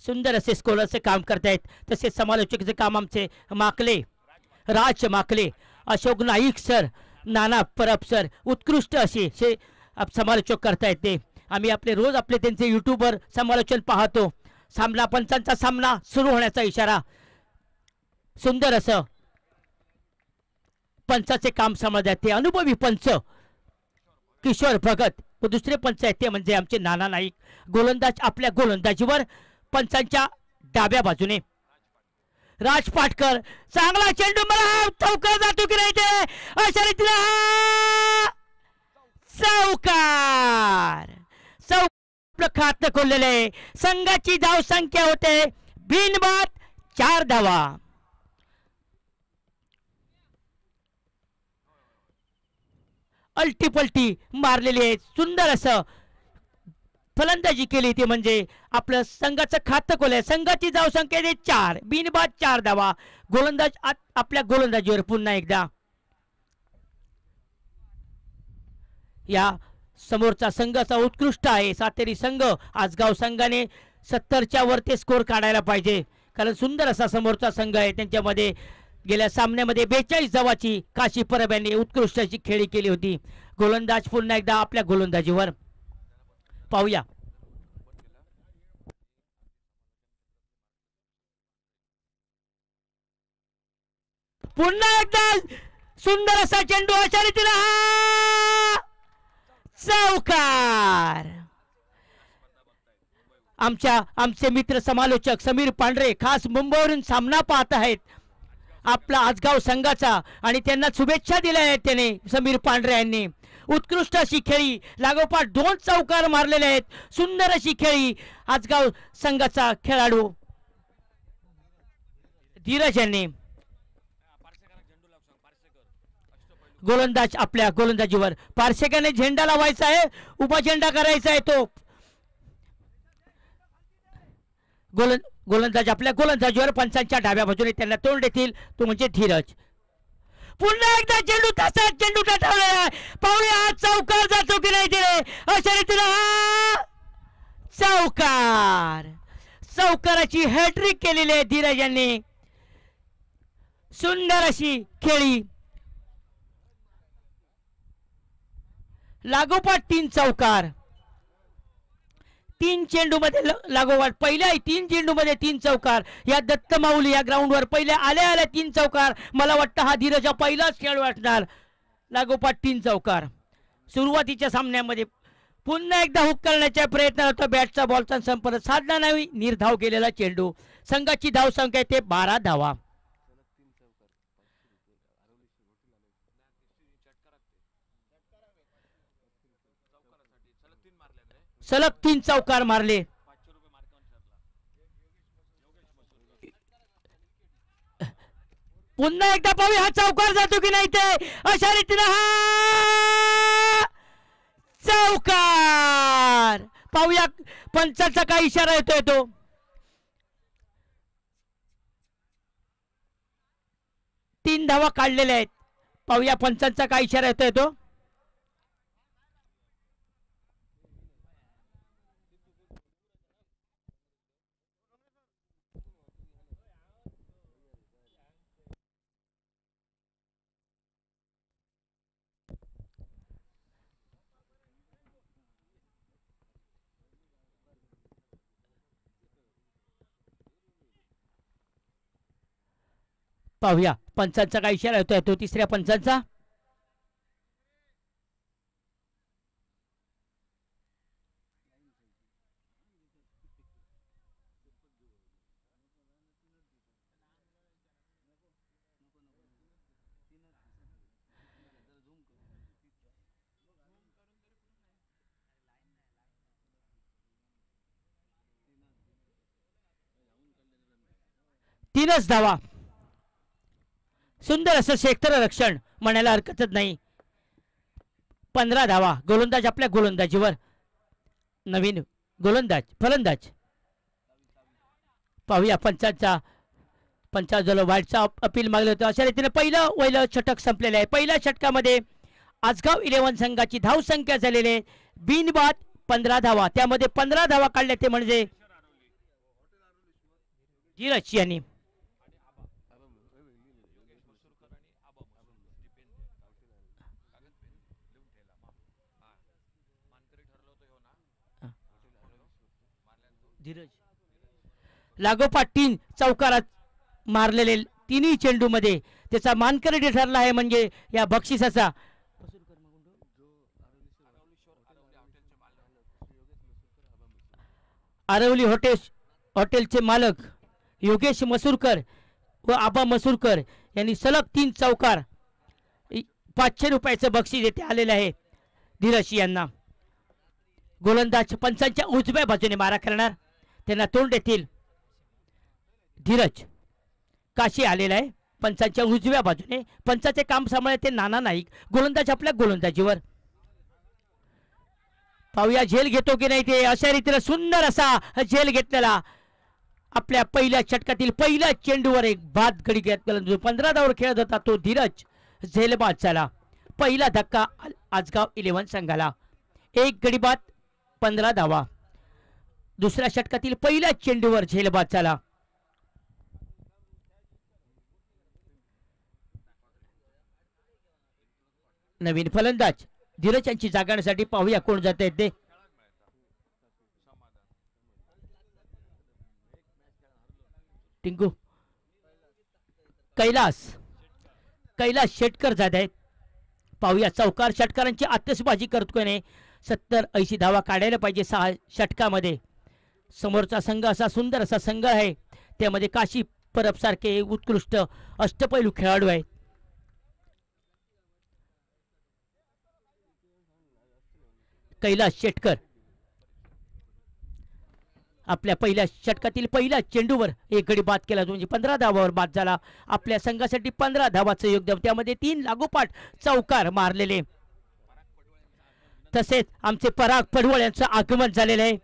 सुंदर असे स्कॉलरचे काम करतायत. तसेच समालोचकाचे काम आमचे माकले, राज माकले, अशोक नाईक सर, नाना परब सर उत्कृष्ट असे समालोचक करतायत. ते आम्ही आपले रोज आपले त्यांचे यूट्यूबवर समालोचन पाहतो. सामना पंचांचा सामना सुरू होण्याचा इशारा. सुंदर असं पंचाचे काम सांभाळतात ते अनुभवी पंच किशोर भगत व दुसरे पंच आहेत ते म्हणजे आमचे नाना नाईक. गोलंदाज आपल्या गोलंदाजीवर पंचांच्या डाव्या बाजूने राज पाटकर. चांगला चेंडू, मला चौकार जातो की नाही ते, अशा रीतीने चौकार. खातं खोललेले. संघाची धाव संख्या होते बिनबाद 4 धावा. अल्टीपल्टी मारलेली आहे. सुंदर असं फलंदाजी केली ती म्हणजे आपलं संघाचं खातं खोलय. संघाची धाव संख्या 4, बिनबाद 4 धावा. गोलंदाज आपल्या गोलंदाजीवर पुन्हा एकदा. या समोरचा संघाचा उत्कृष्ट आहे सातेरी संघ. आजगाव संघाने 70च्या वरती स्कोर काढायला पाहिजे, कारण सुंदर असा समोरचा संघ आहे. त्यांच्यामध्ये गेल्या सामन्यामध्ये 42 धावाची काशी परब यांनी उत्कृष्ट अशी खेळी केली होती. गोलंदाज पुन्हा एकदा आपल्या गोलंदाजीवर. पाहूया पुन्हा एकदा सुंदर असा चेंडू, अशा रीतीने चौकार. आमचे मित्र समालोचक समीर पांढरे खास मुंबईवरून सामना पाहत आहेत आपला आजगाव संघाचा, आणि त्यांना शुभेच्छा दिल्या आहेत त्याने समीर पांढरे यांनी. उत्कृष्ट अशी खेळी, लागोपाठ 2 चौकार मारलेले आहेत. सुंदर अशी खेळी आजगाव संघाचा खेळाडू धीरज यांनी. गोलंदाज आपल्या गोलंदाजीवर. पारसेकाने झेंडा लावायचा आहे, उभा झेंडा करायचा आहे तो. गोलंदाज आपल्या गोलंदाजीवर. पंचांच्या डाव्या बाजूने त्यांना तोंड देतील तो म्हणजे धीरज. पुन्हा एकदा चेंडू, तसाच चेंडू ठेवलेला आहे. पाहुणे हा चौकार जातो की नाही तिने, अशा रीतीने चौकार. चौकाराची हॅट्रिक केलेली आहे धीरज यांनी. सुंदर अशी खेळी, लागोपाठ 3 चौकार. 3 चेंडू मध्ये लागोपाठ पहिल्या 3 चेंडू मध्ये 3 चौकार. या दत्त माऊली या ग्राउंडवर पहिल्या आल्या 3 चौकार. मला वाटतं हा धीरजा पहिलाच खेळ वाटणार. लागोपाठ 3 चौकार. सुरुवातीच्या सामन्यामध्ये पुन्हा एकदा हुक करण्याचा प्रयत्न होता. बॅटचा बॉलचा संपर्क साधला नाही. निर्धाव केलेला चेंडू. संघाची धाव संख्या ते 12 धावा. सलग 3 चौकार मारले. पुन्हा एकदा पाहूया हा चौकार जातो की नाही ते, अशा रीतीने हा चौकार. पाहूया पंचाचा काय इशारा येतोय तो. तीन धावा काढलेल्या आहेत. पाहूया पंचांचा काय इशारा येतोय तो. पाहूया पंचांचा काय इशारा येतोय तो. तिसऱ्या पंचांचा. तीनच धावा. सुंदर असं क्षेत्ररक्षण म्हणायला हरकतच नाही. 15 धावा. गोलंदाज आपल्या गोलंदाजीवर. नवीन गोलंदाज फलंदाज. पाहूया पंचांचा. पंचाजलो वाईटचा अपील मागलं होतं. अशा रीतीने पहिलं षटक संपलेलं आहे. पहिल्या षटकामध्ये आजगाव 11 संघाची धाव संख्या झालेली आहे बिनबाद 15 धावा. त्यामध्ये 15 धावा काढल्या ते म्हणजे धीरज यांनी लागोपाठ 3 चौकारात मारलेले तिन्ही चेंडू मध्ये त्याचा मानकरी ठरला आहे म्हणजे या बक्षिसाचा आरवली हॉटेलचे मालक योगेश मसूरकर व आबा मसूरकर यांनी सलग 3 चौकार 500 रुपयाचं बक्षीस येथे आलेलं आहे धीरज यांना. गोलंदाज पंचांच्या उजव्या बाजूने मारा करणार त्यांना तोंड देतील धीरज काशी आलेला आहे पंचांच्या उजव्या बाजूने. पंचाचे काम सांभाळते नाना नाईक. गोलंदाज आपल्या गोलंदाजीवर. पाहूया झेल घेतो की नाही ते. अशा रीतीने सुंदर असा झेल घेतलेला आपल्या पहिल्या षटकातील पहिल्या चेंडूवर एक बाद गडी घेत 15 धावांवर खेळत होता तो धीरज झेलबाद झाला. पहिला धक्का आजगाव 11 संघाला. एक गडी बाद 15 धावा. दुसऱ्या षटकातील पहिल्या चेंडूवर झेलबाद झाला. नवीन फलंदाज धीरज यांची जागण्यासाठी पाहूया कोण जात आहेत ते. टिंकू कैलास शेटकर जात आहेत. पाहूया चौकार षटकारांची आतषबाजी करतोय ने 70-80 धावा काढायला पाहिजे 6 षटकामध्ये. समोरचा संघ असा सुंदर असा संघ आहे. त्यामध्ये काशी परब सारखे उत्कृष्ट अष्टपैलू खेळाडू आहेत. कैलास शेटकर आपल्या पहिल्या षटकातील पहिल्या चेंडूवर एक गडी बाद केला म्हणजे 15 धावावर बाद झाला. आपल्या संघासाठी 15 धावाचं योगदान. त्यामध्ये 3 लागोपाठ चौकार मारलेले. तसेच आमचे पराग पडवळ यांचं आगमन झालेलं आहे.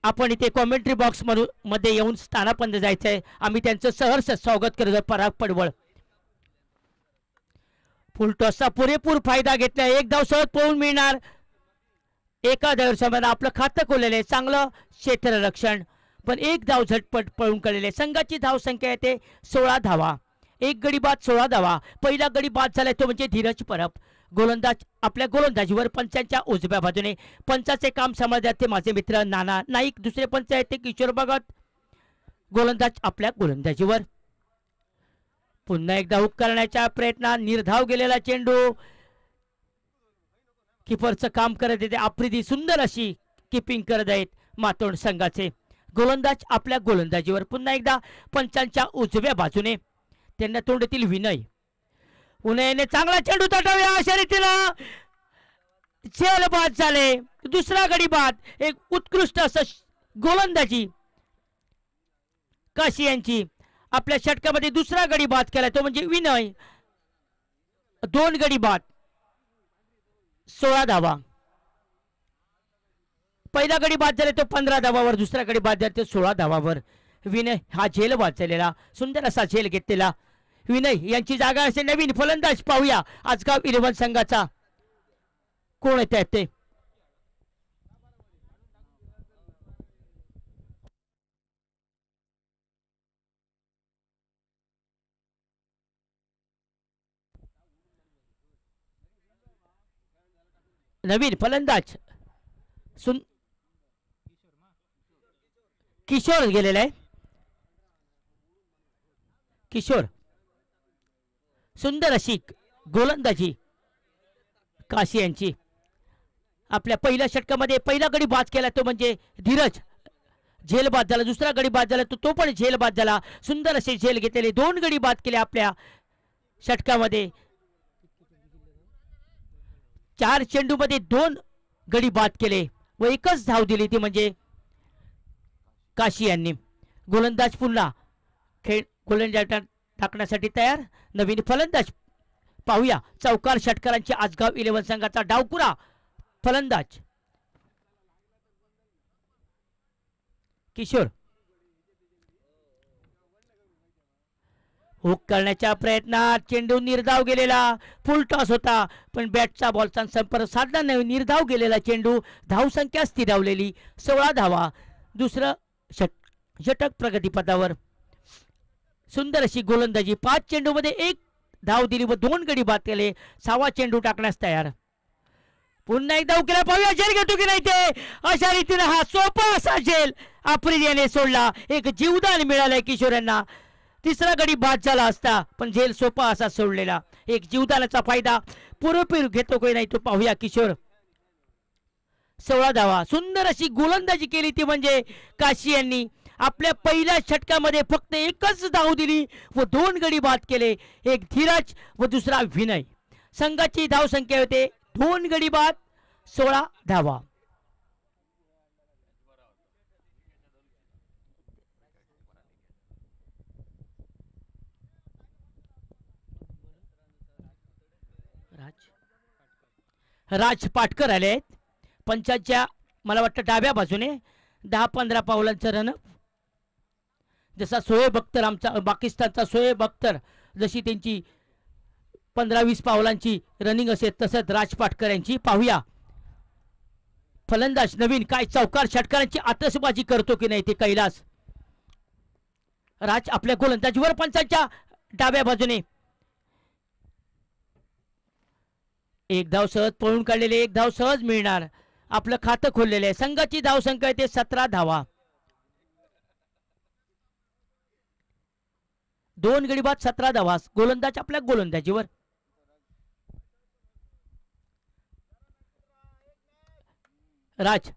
आपण इथे कॉमेंट्री बॉक्स मध्ये येऊन स्थानापन्न जायचं आहे. आम्ही त्यांचं सहर्ष स्वागत करतो. पराग पडवळ फुलटॉसचा पुरेपूर फायदा घेतला. एक धाव सहज पळून मिळणार. एका धावेवर आपलं खातं खोललेलं आहे. चांगलं क्षेत्ररक्षण पण एक धाव झटपट पळून काढलेले. संघाची धाव संख्या येते 16 धावा. एक गडी बाद 16 धावा. पहिला गडी बाद झालाय तो म्हणजे धीरज परब. गोलंदाज आपल्या गोलंदाजीवर पंचांच्या उजव्या बाजूने. पंचाचे काम सांभाळतात ते माझे मित्र नाना नाईक. दुसरे पंच आहेत ते किशोर भगत. गोलंदाज आपल्या गोलंदाजीवर. पुन्हा एकदा हुक करण्याच्या प्रयत्नात निर्धाव गेलेला चेंडू. किपरचं काम करत येते आफ्रिदी. सुंदर अशी किपिंग करत आहेत मातोंड संघाचे. गोलंदाज आपल्या गोलंदाजीवर. पुन्हा एकदा पंचांच्या उजव्या बाजूने त्यांना तोंडतील विनय. उन्हाने चांगला चेंडू तटवूया. अशा रीतीला झेल बाद झाले. दुसरा गडी बाद. एक उत्कृष्ट असं गोलंदाजी काशी यांची. आपल्या षटकामध्ये दुसरा गडी बाद केला तो म्हणजे विनय. 2 गडी बाद 16 धावा. पहिला गडी बाद झाला तो 15 धावावर. दुसरा गडी बाद झाला तो 16 धावावर. विनय हा झेल बाद झालेला सुंदर असा झेल घेतलेला विनय यांची जागा असे नवीन फलंदाज. पाहूया आजगाव 11 संघाचा कोण येत आहेत ते. नवीन फलंदाज किशोर गेलेला आहे. किशोर सुंदर अशी गोलंदाजी काशी यांची. आपल्या पहिल्या षटकामध्ये पहिला गडी बाद केला तो म्हणजे धीरज झेल बाद झाला. दुसरा गडी बाद झाला तो पण झेल बाद झाला. सुंदर असे झेल घेतलेले. 2 गडी बाद केले आपल्या षटकामध्ये. 4 चेंडूमध्ये 2 गडी बाद केले व एकच धाव दिली ती म्हणजे काशी यांनी. गोलंदाज पुन्हा गोलंदाज टाकण्यासाठी तयार. नवीन फलंदाज पाहूया चौकार षटकारांची आजगाव 11 संघाचा डावकुरा फलंदाज किशोर. हुक करण्याच्या प्रयत्नात चेंडू निर्धाव गेलेला. फुल टॉस होता पण बॅटचा बॉलचा संपर्क साधला नाही. निर्धाव गेलेला चेंडू. धाव संख्या स्थिरावलेली 16 धावा. दुसरं षटक प्रगतीपथावर. सुंदर अशी गोलंदाजी. 5 चेंडूमध्ये 1 धाव दिली व 2 गडी बाद केले. 6वा चेंडू टाकण्यास तयार. पुन्हा एकदा उकेला पाहूया झेल घेतो की नाही ते. अशा रीतीने हा सोपा असा झेल आफ्रिदियाने सोडला. एक जीवदान मिळालंय किशोर यांना. तिसरा गडी बाद झाला असता पण झेल सोपा असा सोडलेला. एक जीवदानाचा फायदा पुरेपूर घेतो की नाही तो पाहूया किशोर. 16 धावा. सुंदर अशी गोलंदाजी केली ती म्हणजे काशी यांनी. आपल्या पहिल्या षटकामध्ये फक्त एकच धाव दिली व 2 गडी बाद केले. एक धीरज व दुसरा विनय. संघाची धाव संख्या होते 2 गडी बाद 16 धावा. राज पाटकर आले आहेत पंचांच्या मला वाटतं डाव्या बाजूने. 10-15 पावलांचं रन. जसा शोएब अख्तर आमचा पाकिस्तानचा शोएब अख्तर जशी त्यांची 15-20 पावलांची रनिंग असेल तसंच राज पाटकर यांची. पाहूया फलंदाज नवीन काय चौकार षटकारांची आतषबाजी करतो की नाही ते कैलास. राज आपल्या गोलंदाजीवर पंचांच्या डाव्या बाजूने. एक धाव सहज पळून काढलेले. एक धाव सहज मिळणार. आपलं खातं खोललेलं आहे. संघाची धाव संख्या येते 17 धावा. 2 गडी बाद 17 धावा. गोलंदाज आपल्या गोलंदाजीवर. राज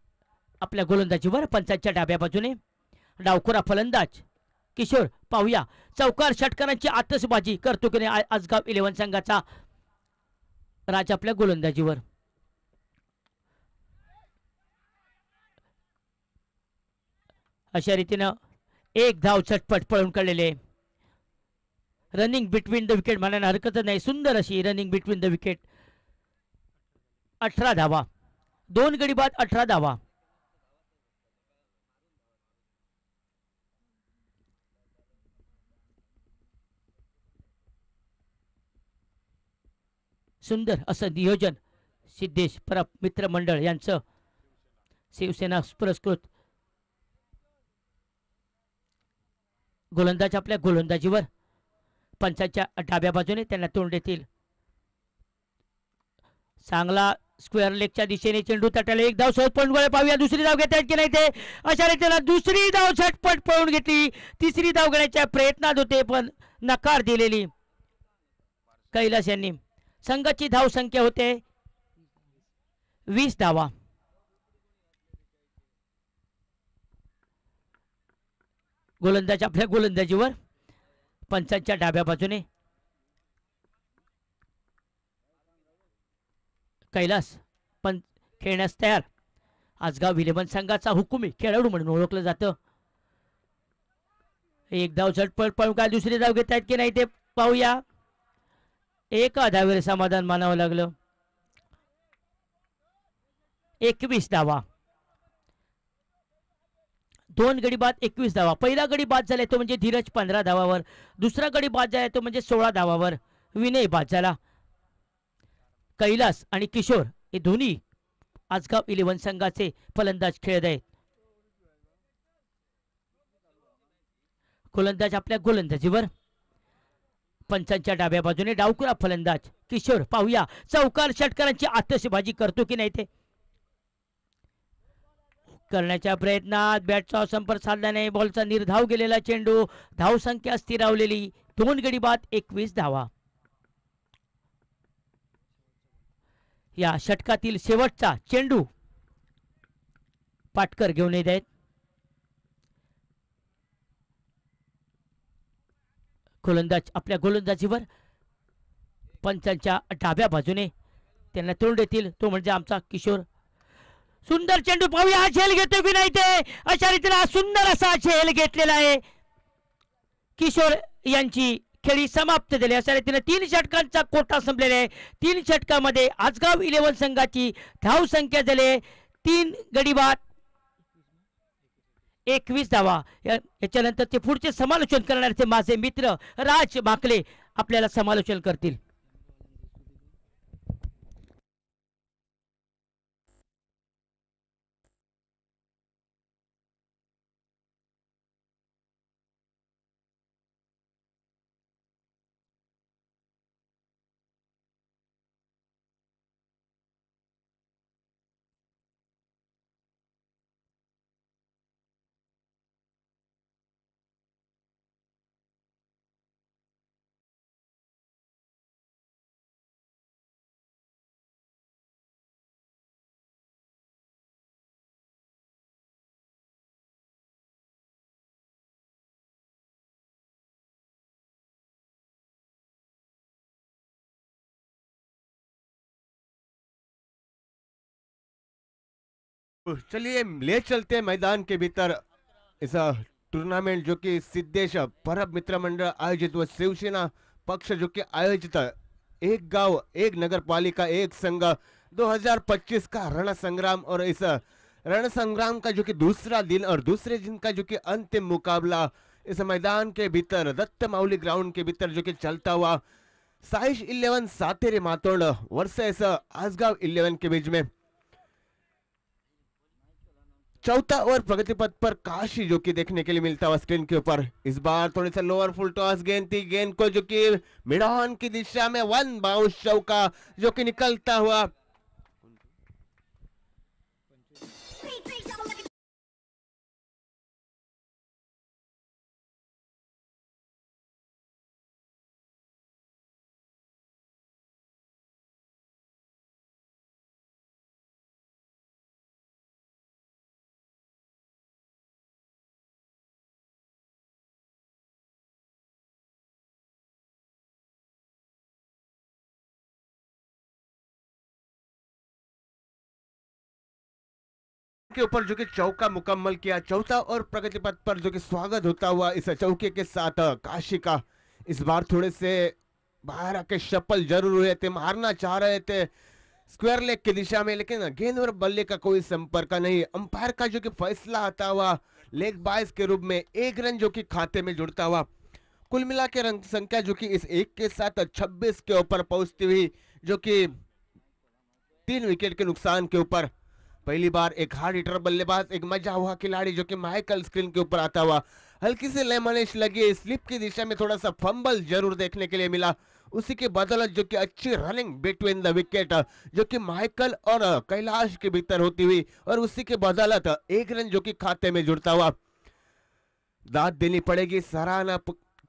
आपल्या गोलंदाजीवर पंचांच्या डाव्या बाजूने. डावखोरा फलंदाज किशोर. पाहूया चौकार षटकारांची आतषबाजी करतो की नाही आजगाव 11 संघाचा. राज आपल्या गोलंदाजीवर. अशा रीतीनं एक धाव झटपट पळून काढलेले. रनिंग बिटवीन द विकेट म्हणायला हरकत नाही. सुंदर अशी रनिंग बिटवीन द विकेट. 18 धावा. 2 गडी बाद 18 धावा. सुंदर असं नियोजन सिद्धेश परब मित्रमंडळ यांचं. शिवसेना पुरस्कृत. गोलंदाज आपल्या गोलंदाजीवर. पंचांच्या डाव्या बाजूने त्यांना तोंड देतील. चांगला स्क्वेअर लेगच्या दिशेने चेंडू तटाला. एक धाव सहज पळून गोळे. पाहूया दुसरी धाव घेता येत की नाही ते. अशा रीतीला दुसरी धाव झटपट पळून घेतली. तिसरी धाव घेण्याच्या प्रयत्नात होते पण नकार दिलेली कैलास यांनी. संघाची धाव संख्या होते 20 धावा. गोलंदाज आपल्या गोलंदाजीवर. पंचांच्या डाव्या बाजूने. कैलास पण खेळण्यास तयार. आजगाव 11 संघाचा हुकुमी खेळाडू म्हणून ओळखलं जातं. एक धाव झटपट पळून काय दुसरी धाव घेत आहेत की नाही ते पाहूया. एका धावेवर समाधान मानावं लागलं. 21 धावा. 2 गडी बाद 21 धावा. पहिला गडी बाद झाला तो म्हणजे धीरज 15 धावावर. दुसरा गडी बाद झाला तो म्हणजे 16 धावावर. विनय बाद झाला. कैलास आणि किशोर हे दोन्ही आजगाव 11 संघाचे फलंदाज खेळत आहेत. गोलंदाज आपल्या गोलंदाजीवर. पंचांच्या डाव्या बाजूने डावखुरा फलंदाज किशोर. पाहूया चौकार षटकारांची आतषबाजी करतो की नाही ते. करण्याच्या प्रयत्नात बॅटचा संपर्क साधला नाही. बॉलचा निर्धाव गेलेला चेंडू. धाव संख्या स्थिरावलेली. 2 गडी बाद 21 धावा. या षटकातील शेवटचा चेंडू पाटकर घेऊन येत आहेत. गोलंदाज आपल्या गोलंदाजीवर. पंचांच्या डाव्या बाजूने त्यांना तोंड देतील तो म्हणजे आमचा किशोर. सुंदर चेंडू. पाहूया हा झेल घेतो की नाही ते. अशा रीतीला सुंदर असा झेल घेतलेला आहे. किशोर यांची खेळी समाप्त झाली. अशा रीतीने 3 षटकांचा कोटा संपलेला आहे. 3 षटकामध्ये आजगाव 11 संघाची धाव संख्या झाली 3 गडी बाद 21 धावा. याच्यानंतर ते पुढचे समालोचन करणारे माझे मित्र राज माकले आपल्याला समालोचन करतील. चलिए ले चलते हैं मैदान के भीतर इस टूर्नामेंट जो कि सिद्धेश परब मित्र मंडळ आयोजित व शिवसेना पक्ष जो कि आयोजित है। एक गांव एक नगर पालिका एक संघ 2025 का रण संग्राम और इस रण संग्राम का जो कि दूसरा दिन और दूसरे दिन का जो कि अंतिम मुकाबला इस मैदान के भीतर दत्त माउली ग्राउंड के भीतर जो कि चलता हुआ साइश 11 सातेरे मातोड़ वर्सेस आसगांव 11 के बीच में चौथा ओवर प्रगति पथ पर काशी जो कि देखने के लिए मिलता हुआ स्क्रीन के ऊपर। इस बार थोड़ी सा लोअर फुल टॉस गेंद थी, गेंद को जो कि मिड ऑन की दिशा में वन बाउंस चौका जो कि निकलता हुआ के ऊपर जो कि चौका मुकम्मल किया। चौथा और प्रगति पथ पर जो कि स्वागत होता हुआ इस चौके के साथ काशी का इस बार थोड़े से बाहर आके शपल जरूर हुए थे, मारना चाह रहे थे स्क्वायर लेग की दिशा में, लेकिन गेंद और बल्ले का कोई संपर्क नहीं। अंपायर का जो कि फैसला आता हुआ लेग बाइस के रूप में एक रन जो कि खाते में जुड़ता हुआ। कुल मिला के रन संख्या जो कि इस एक के साथ 26 के ऊपर पहुंचती हुई जो कि 3 विकेट के नुकसान के ऊपर। पहली बार एक हार्ड हिटर बल्लेबाज एक मजा हुआ खिलाड़ी जो कि माइकल स्क्रीन के ऊपर आता हुआ हल्की से लेमनिश लगी स्लिप की दिशा में थोड़ा सा फंबल जरूर देखने के लिए मिला। उसी के बदौलत जो कि अच्छी रनिंग बिटवीन द विकेट जो कि माइकल और कैलाश के भीतर होती हुई और उसी के बदौलत एक रन जो कि खाते में जुड़ता हुआ। दाद देनी पड़ेगी, सराहना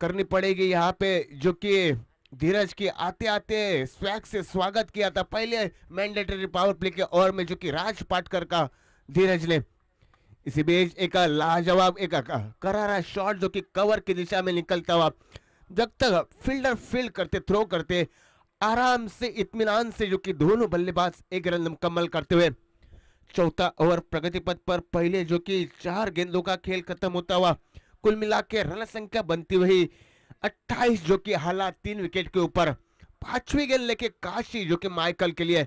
करनी पड़ेगी यहाँ पे जो कि धीरज की आते आते स्वैग से स्वागत किया था पहले मैंडेटरी पावर प्ले के ओवर में जो कि राज पाटकर का धीरज ने। इसी बीच एक लाजवाब एक करारा शॉट जो कि कवर की दिशा में निकलता हुआ जब तक फील्डर फील्ड करते थ्रो करते आराम से इत्मीनान से जो कि दोनों बल्लेबाज एक रन मुकम्मल करते हुए चौथा ओवर प्रगति पथ पर पहले जो कि 4 गेंदों का खेल खत्म होता हुआ कुल मिला के रन संख्या बनती हुई 28 जो कि हालात 3 विकेट के ऊपर। 5वीं गेंद लेके काशी जो कि माइकल के लिए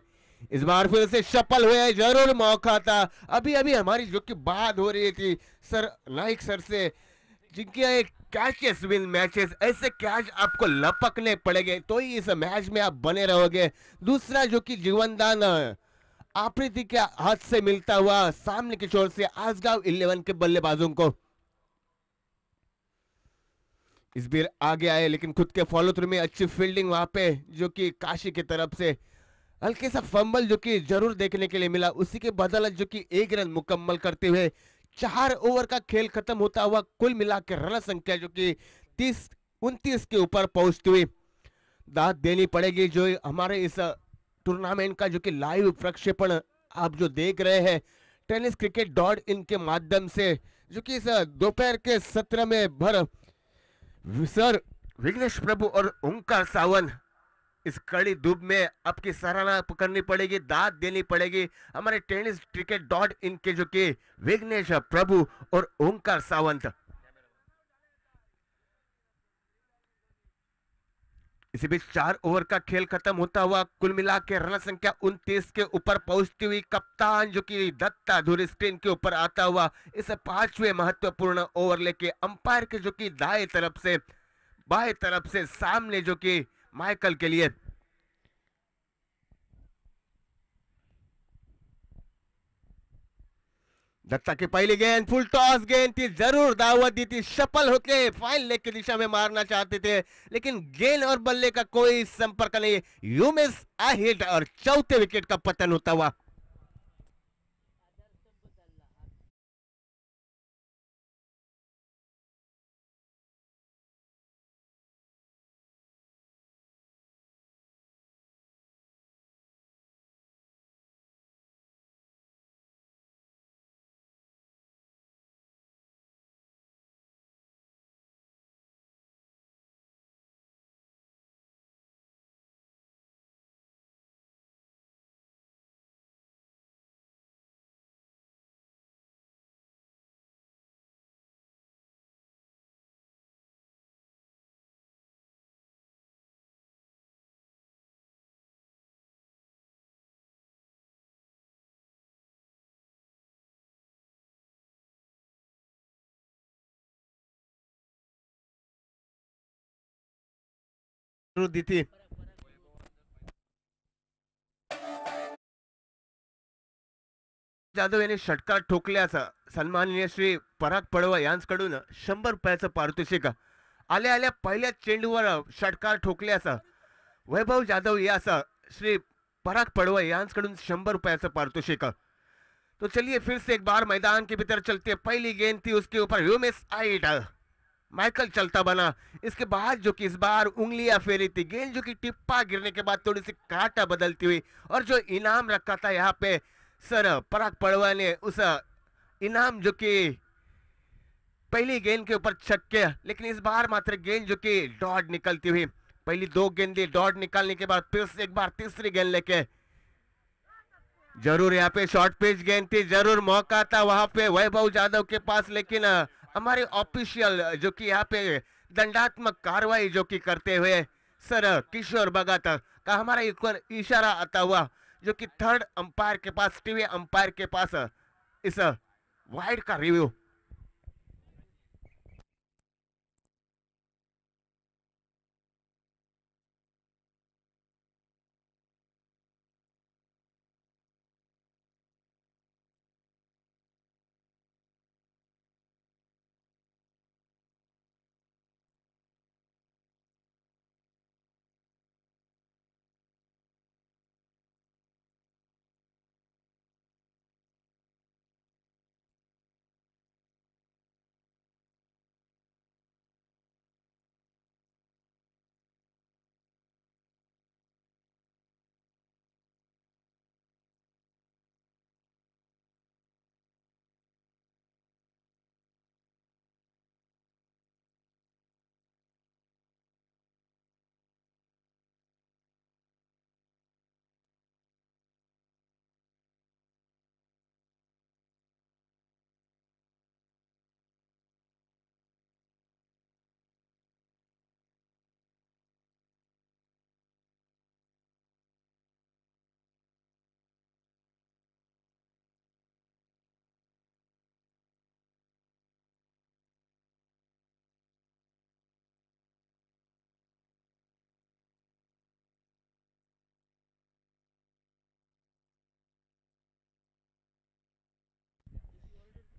इस बार फिर से सफल हुए, जरूर मौका था। अभी अभी हमारी जो कि बात हो रही थी सर नाइक सर से जिनके कैचेस विन मैचेस, ऐसे कैच आपको लपकने पड़ेंगे तो ही इस मैच में आप बने रहोगे। दूसरा जो कि जीवनदान आफरीदी के हाथ से मिलता हुआ सामने की छोर से आसगांव 11 के बल्लेबाजों को इस बार आगे आए लेकिन खुद के फॉलो थ्रू में अच्छी फील्डिंग वहां पे जो कि काशी की तरफ से हल्के सा फंबल जो कि जरूर देखने के लिए मिला। उसी के बदौलत जो कि एक रन मुकम्मल करते हुए 4 ओवर का खेल खत्म होता हुआ कुल मिला के रन संख्या जो कि 30-29 के ऊपर पहुंचती हुई। दाद देनी पड़ेगी जो हमारे इस टूर्नामेंट का जो कि लाइव प्रक्षेपण आप जो देख रहे हैं टेनिस क्रिकेट .in के माध्यम से जो कि इस दोपहर के सत्र में भर सर विघ्नेश प्रभु और ओंकार सावन इस कड़ी धूप में आपकी सराहना करनी पड़ेगी, दाद देनी पड़ेगी हमारे टेनिस क्रिकेट .in के जो कि विघ्नेश प्रभु और ओंकार सावंत। इसी बीच 4 ओवर का खेल खत्म होता हुआ कुल मिला के रन संख्या 29 के ऊपर पहुंचती हुई कप्तान जो कि दत्ता धुरी स्क्रीन के ऊपर आता हुआ इस 5वें महत्वपूर्ण ओवर लेके अंपायर के जो कि दाएं तरफ से बाएं तरफ से सामने जो कि माइकल के लिए दत्ता की पहली गेंद फुल टॉस गेंद थी, जरूर दावत दी थी, सफल होके फाइन लेग की दिशा में मारना चाहते थे लेकिन गेंद और बल्ले का कोई संपर्क नहीं। यू मिस आ हिट और चौथे विकेट का पतन होता हुआ। जरूर दी थी। जाधव यांनी षटकार ठोकल्याचा सन्माननीय श्री पराग पडवा यांच्याकडून 100 रुपयाचं पारितोषिक, आल्या आल्या पहिल्याच चेंडूवर षटकार ठोकल्याचा वैभव जाधव यास श्री पराग पड़वा यांकडून 100 रुपयाचं पारितोषिक। तो चलिए फिर से एक बार मैदान के भीतर चलते, पहली गेंद थी उसके ऊपर ह्यूमिस आइड, माइकल चलता बना। इसके बाद जो कि इस बार उंगलियां फेरी थी, गेंद जो कि टिप्पा गिरने के बाद थोड़ी सी काटा बदलती हुई, और जो इनाम रखा था यहाँ पे सर पराग पड़वा ने उस इनाम जो कि पहली गेंद के ऊपर छक्के, लेकिन इस बार मात्र गेंद जो कि डॉट निकलती हुई, पहली दो गेंदें डॉट निकालने के बाद फिर से एक बार तीसरी गेंद लेके, जरूर यहाँ पे शॉर्ट पिच गेंद थी, जरूर मौका था वहां पे वैभव जाधव के पास, लेकिन हमारे ऑफिशियल जो कि यहाँ पे दंडात्मक कार्रवाई जो कि करते हुए सर किशोर भगत का हमारा एक और इशारा आता हुआ, जो कि थर्ड अंपायर के पास, टीवी अंपायर के पास इस वाइड का रिव्यू।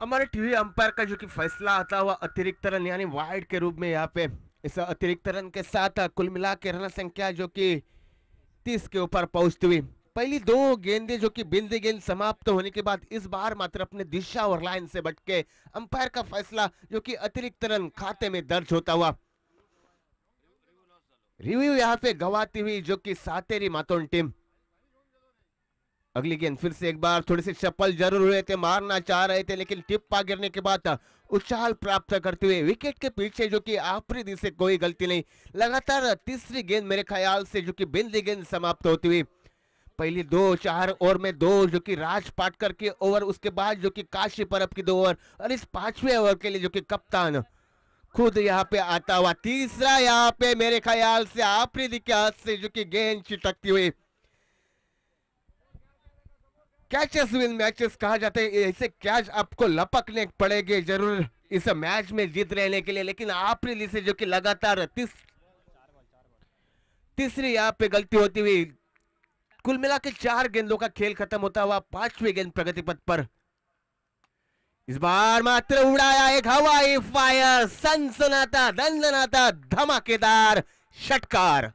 हमारे टीवी अंपायर का जो कि फैसला आता हुआ अतिरिक्त रन यानी वाइड के रूप में यहाँ पे, इस अतिरिक्त रन के साथ कुल मिला के रन संख्या जो कि 30 के ऊपर पहुंचती हुई, पहली दो गेंदें जो कि बिंदी गेंद समाप्त होने के बाद इस बार मात्र अपने दिशा और लाइन से भटके अंपायर का फैसला जो कि अतिरिक्त रन खाते में दर्ज होता हुआ, रिव्यू यहाँ पे गवाती हुई जो कि सातेरी मातोन टीम। अगली गेंद फिर से एक बार थोड़ी सी चप्पल जरूर हुए थे, मारना चाह रहे थे, लेकिन टिप्पा गिरने के बाद उछाल प्राप्त करते हुए विकेट के पीछे जो कि आफरीदी से कोई गलती नहीं, लगातार तीसरी गेंद मेरे ख्याल से जो कि बिंदी गेंद समाप्त होती हुई, पहली दो 4 ओवर में दो जो कि राज पाटकर के ओवर, उसके बाद जो कि काशी परब की 2 ओवर, और इस 5वें ओवर के लिए जो कि कप्तान खुद यहाँ पे आता हुआ, तीसरा यहाँ पे मेरे ख्याल से आफरीदी के हाथ से जो कि गेंद चिटकती हुई। कैचेस विन मैचेस कहा जाता है, ऐसे कैच आपको लपकने पड़ेंगे जरूर इस मैच में जीत रहने के लिए, लेकिन आफरीदी से जो कि लगातार तीसरी यहाँ पे गलती होती हुई, कुल मिला के 4 गेंदों का खेल खत्म होता हुआ 5वीं गेंद प्रगति पथ पर, इस बार मात्र उड़ाया एक हवाई फायर, सनसनाता दंदनाता धमाकेदार षटकार।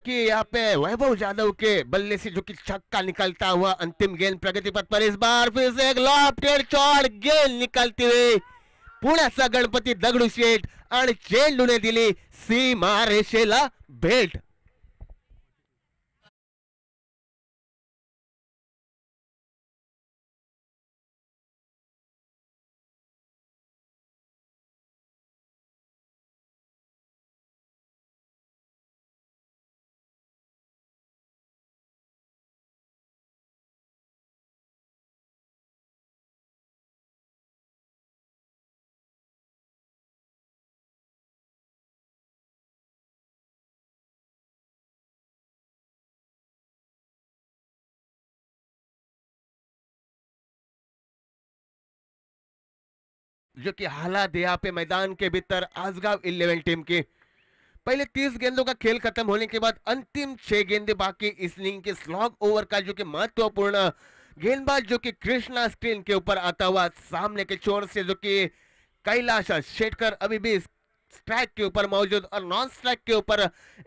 कि यहाँ पे वैभव जाधव के बल्ले से जो कि छक्का निकलता हुआ अंतिम गेंद प्रगति पथ पर, इस बार फिर से एक लॉफ्टेड शॉट गेंद निकलती हुई, पुण्याचा गणपती दगडूशेठ आणि चेंडूने दिली सीमा रेषेला भेट। जो कि हालात यहाँ पे मैदान के भीतर आजगांव 11 टीम की। पहले 30 गेंदों का खेल खत्म होने के बाद अंतिम 6 गेंदे बाकी इस इनिंग के स्लॉग ओवर का जो कि महत्वपूर्ण गेंदबाज जो कि कृष्णा स्क्रीन के ऊपर आता हुआ सामने के छोर से जो कि कैलाश शेटकर अभी भी स्ट्राइक के ऊपर मौजूद और नॉन स्ट्राइक के ऊपर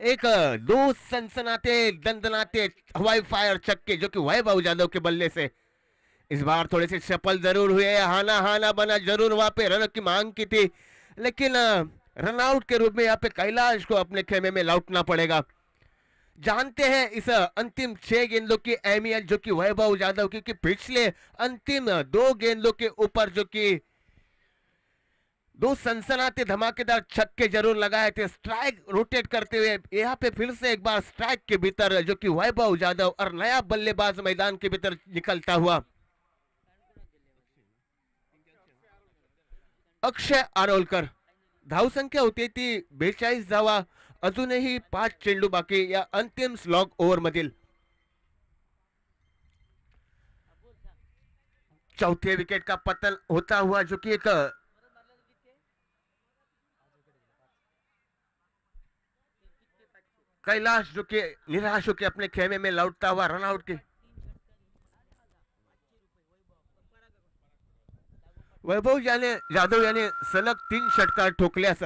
एक दो सनसनाते दंदनाते हवाई फायर छक्के जो कि वैभव यादव के बल्ले से इस बार थोड़े से सफल जरूर हुए। हाना हाना बना जरूर, वहां पे रन की मांग की थी लेकिन रन आउट के रूप में यहाँ पे कैलाश को अपने खेमे में लौटना पड़ेगा। जानते हैं इस अंतिम 6 गेंदों की अहमियत जो कि वैभव यादव क्योंकि पिछले अंतिम 2 गेंदों के ऊपर जो कि दो सनसनाते धमाकेदार छक्के जरूर लगाए थे स्ट्राइक रोटेट करते हुए। यहाँ पे फिर से एक बार स्ट्राइक के भीतर जो कि वैभव यादव और नया बल्लेबाज मैदान के भीतर निकलता हुआ अक्षय आरोलकर। धाव संख्या होती ती 42 धावा, अजूनही 5 चेंडू बाकी या अंतिम स्लॉग ओव्हर मधील। चौथे विकेट का पतन होता हुआ जो कि एक कैलाश जो कि निराश होकर अपने खेमे में लौटता हुआ रन आउट के वैभव यादव याने सलग 3 षटकार ठोकल्यास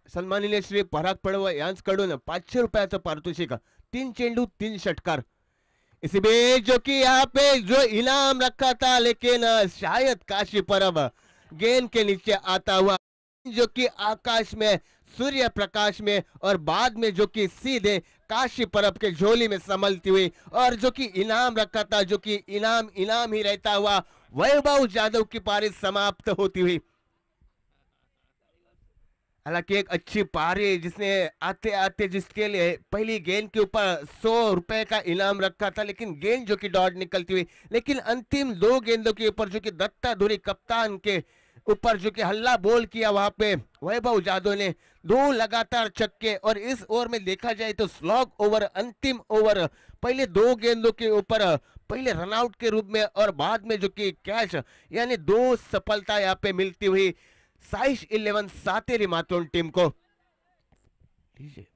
सन्माननीय श्री पराग पडव यांच्याकडून 500 रुपयाचं पारितोषिक, 3 चेंडू 3 षटकार। इसी बीच जो कि यहाँ पे जो इनाम रखा था लेकिन शायद काशी परब गेंद के नीचे आता हुआ जो कि आकाश में सूर्य प्रकाश में और बाद में जो कि सीधे काशी परब के झोली में संभलती हुई और जो कि इनाम रखा था जो कि इनाम इनाम ही रहता हुआ वैभव यादव की पारी समाप्त होती हुई। हालांकि एक अच्छी पारी जिसने आते आते जिसके लिए पहली गेंद के ऊपर 100 रुपए का इनाम रखा था लेकिन गेंद जो कि डॉट निकलती हुई लेकिन अंतिम 2 गेंदों के ऊपर जो कि दत्ता धुरी कप्तान के ऊपर जो कि हल्ला बोल किया वहां पे वैभव यादव ने 2 लगातार छक्के और इस ओवर में देखा जाए तो स्लॉग ओवर अंतिम ओवर पहले 2 गेंदों के ऊपर पहले रनआउट के रूप में और बाद में जो कि कैच यानी 2 सफलता यहाँ पे मिलती हुई साइश 11 सातेरी मातोन टीम को। लीजिए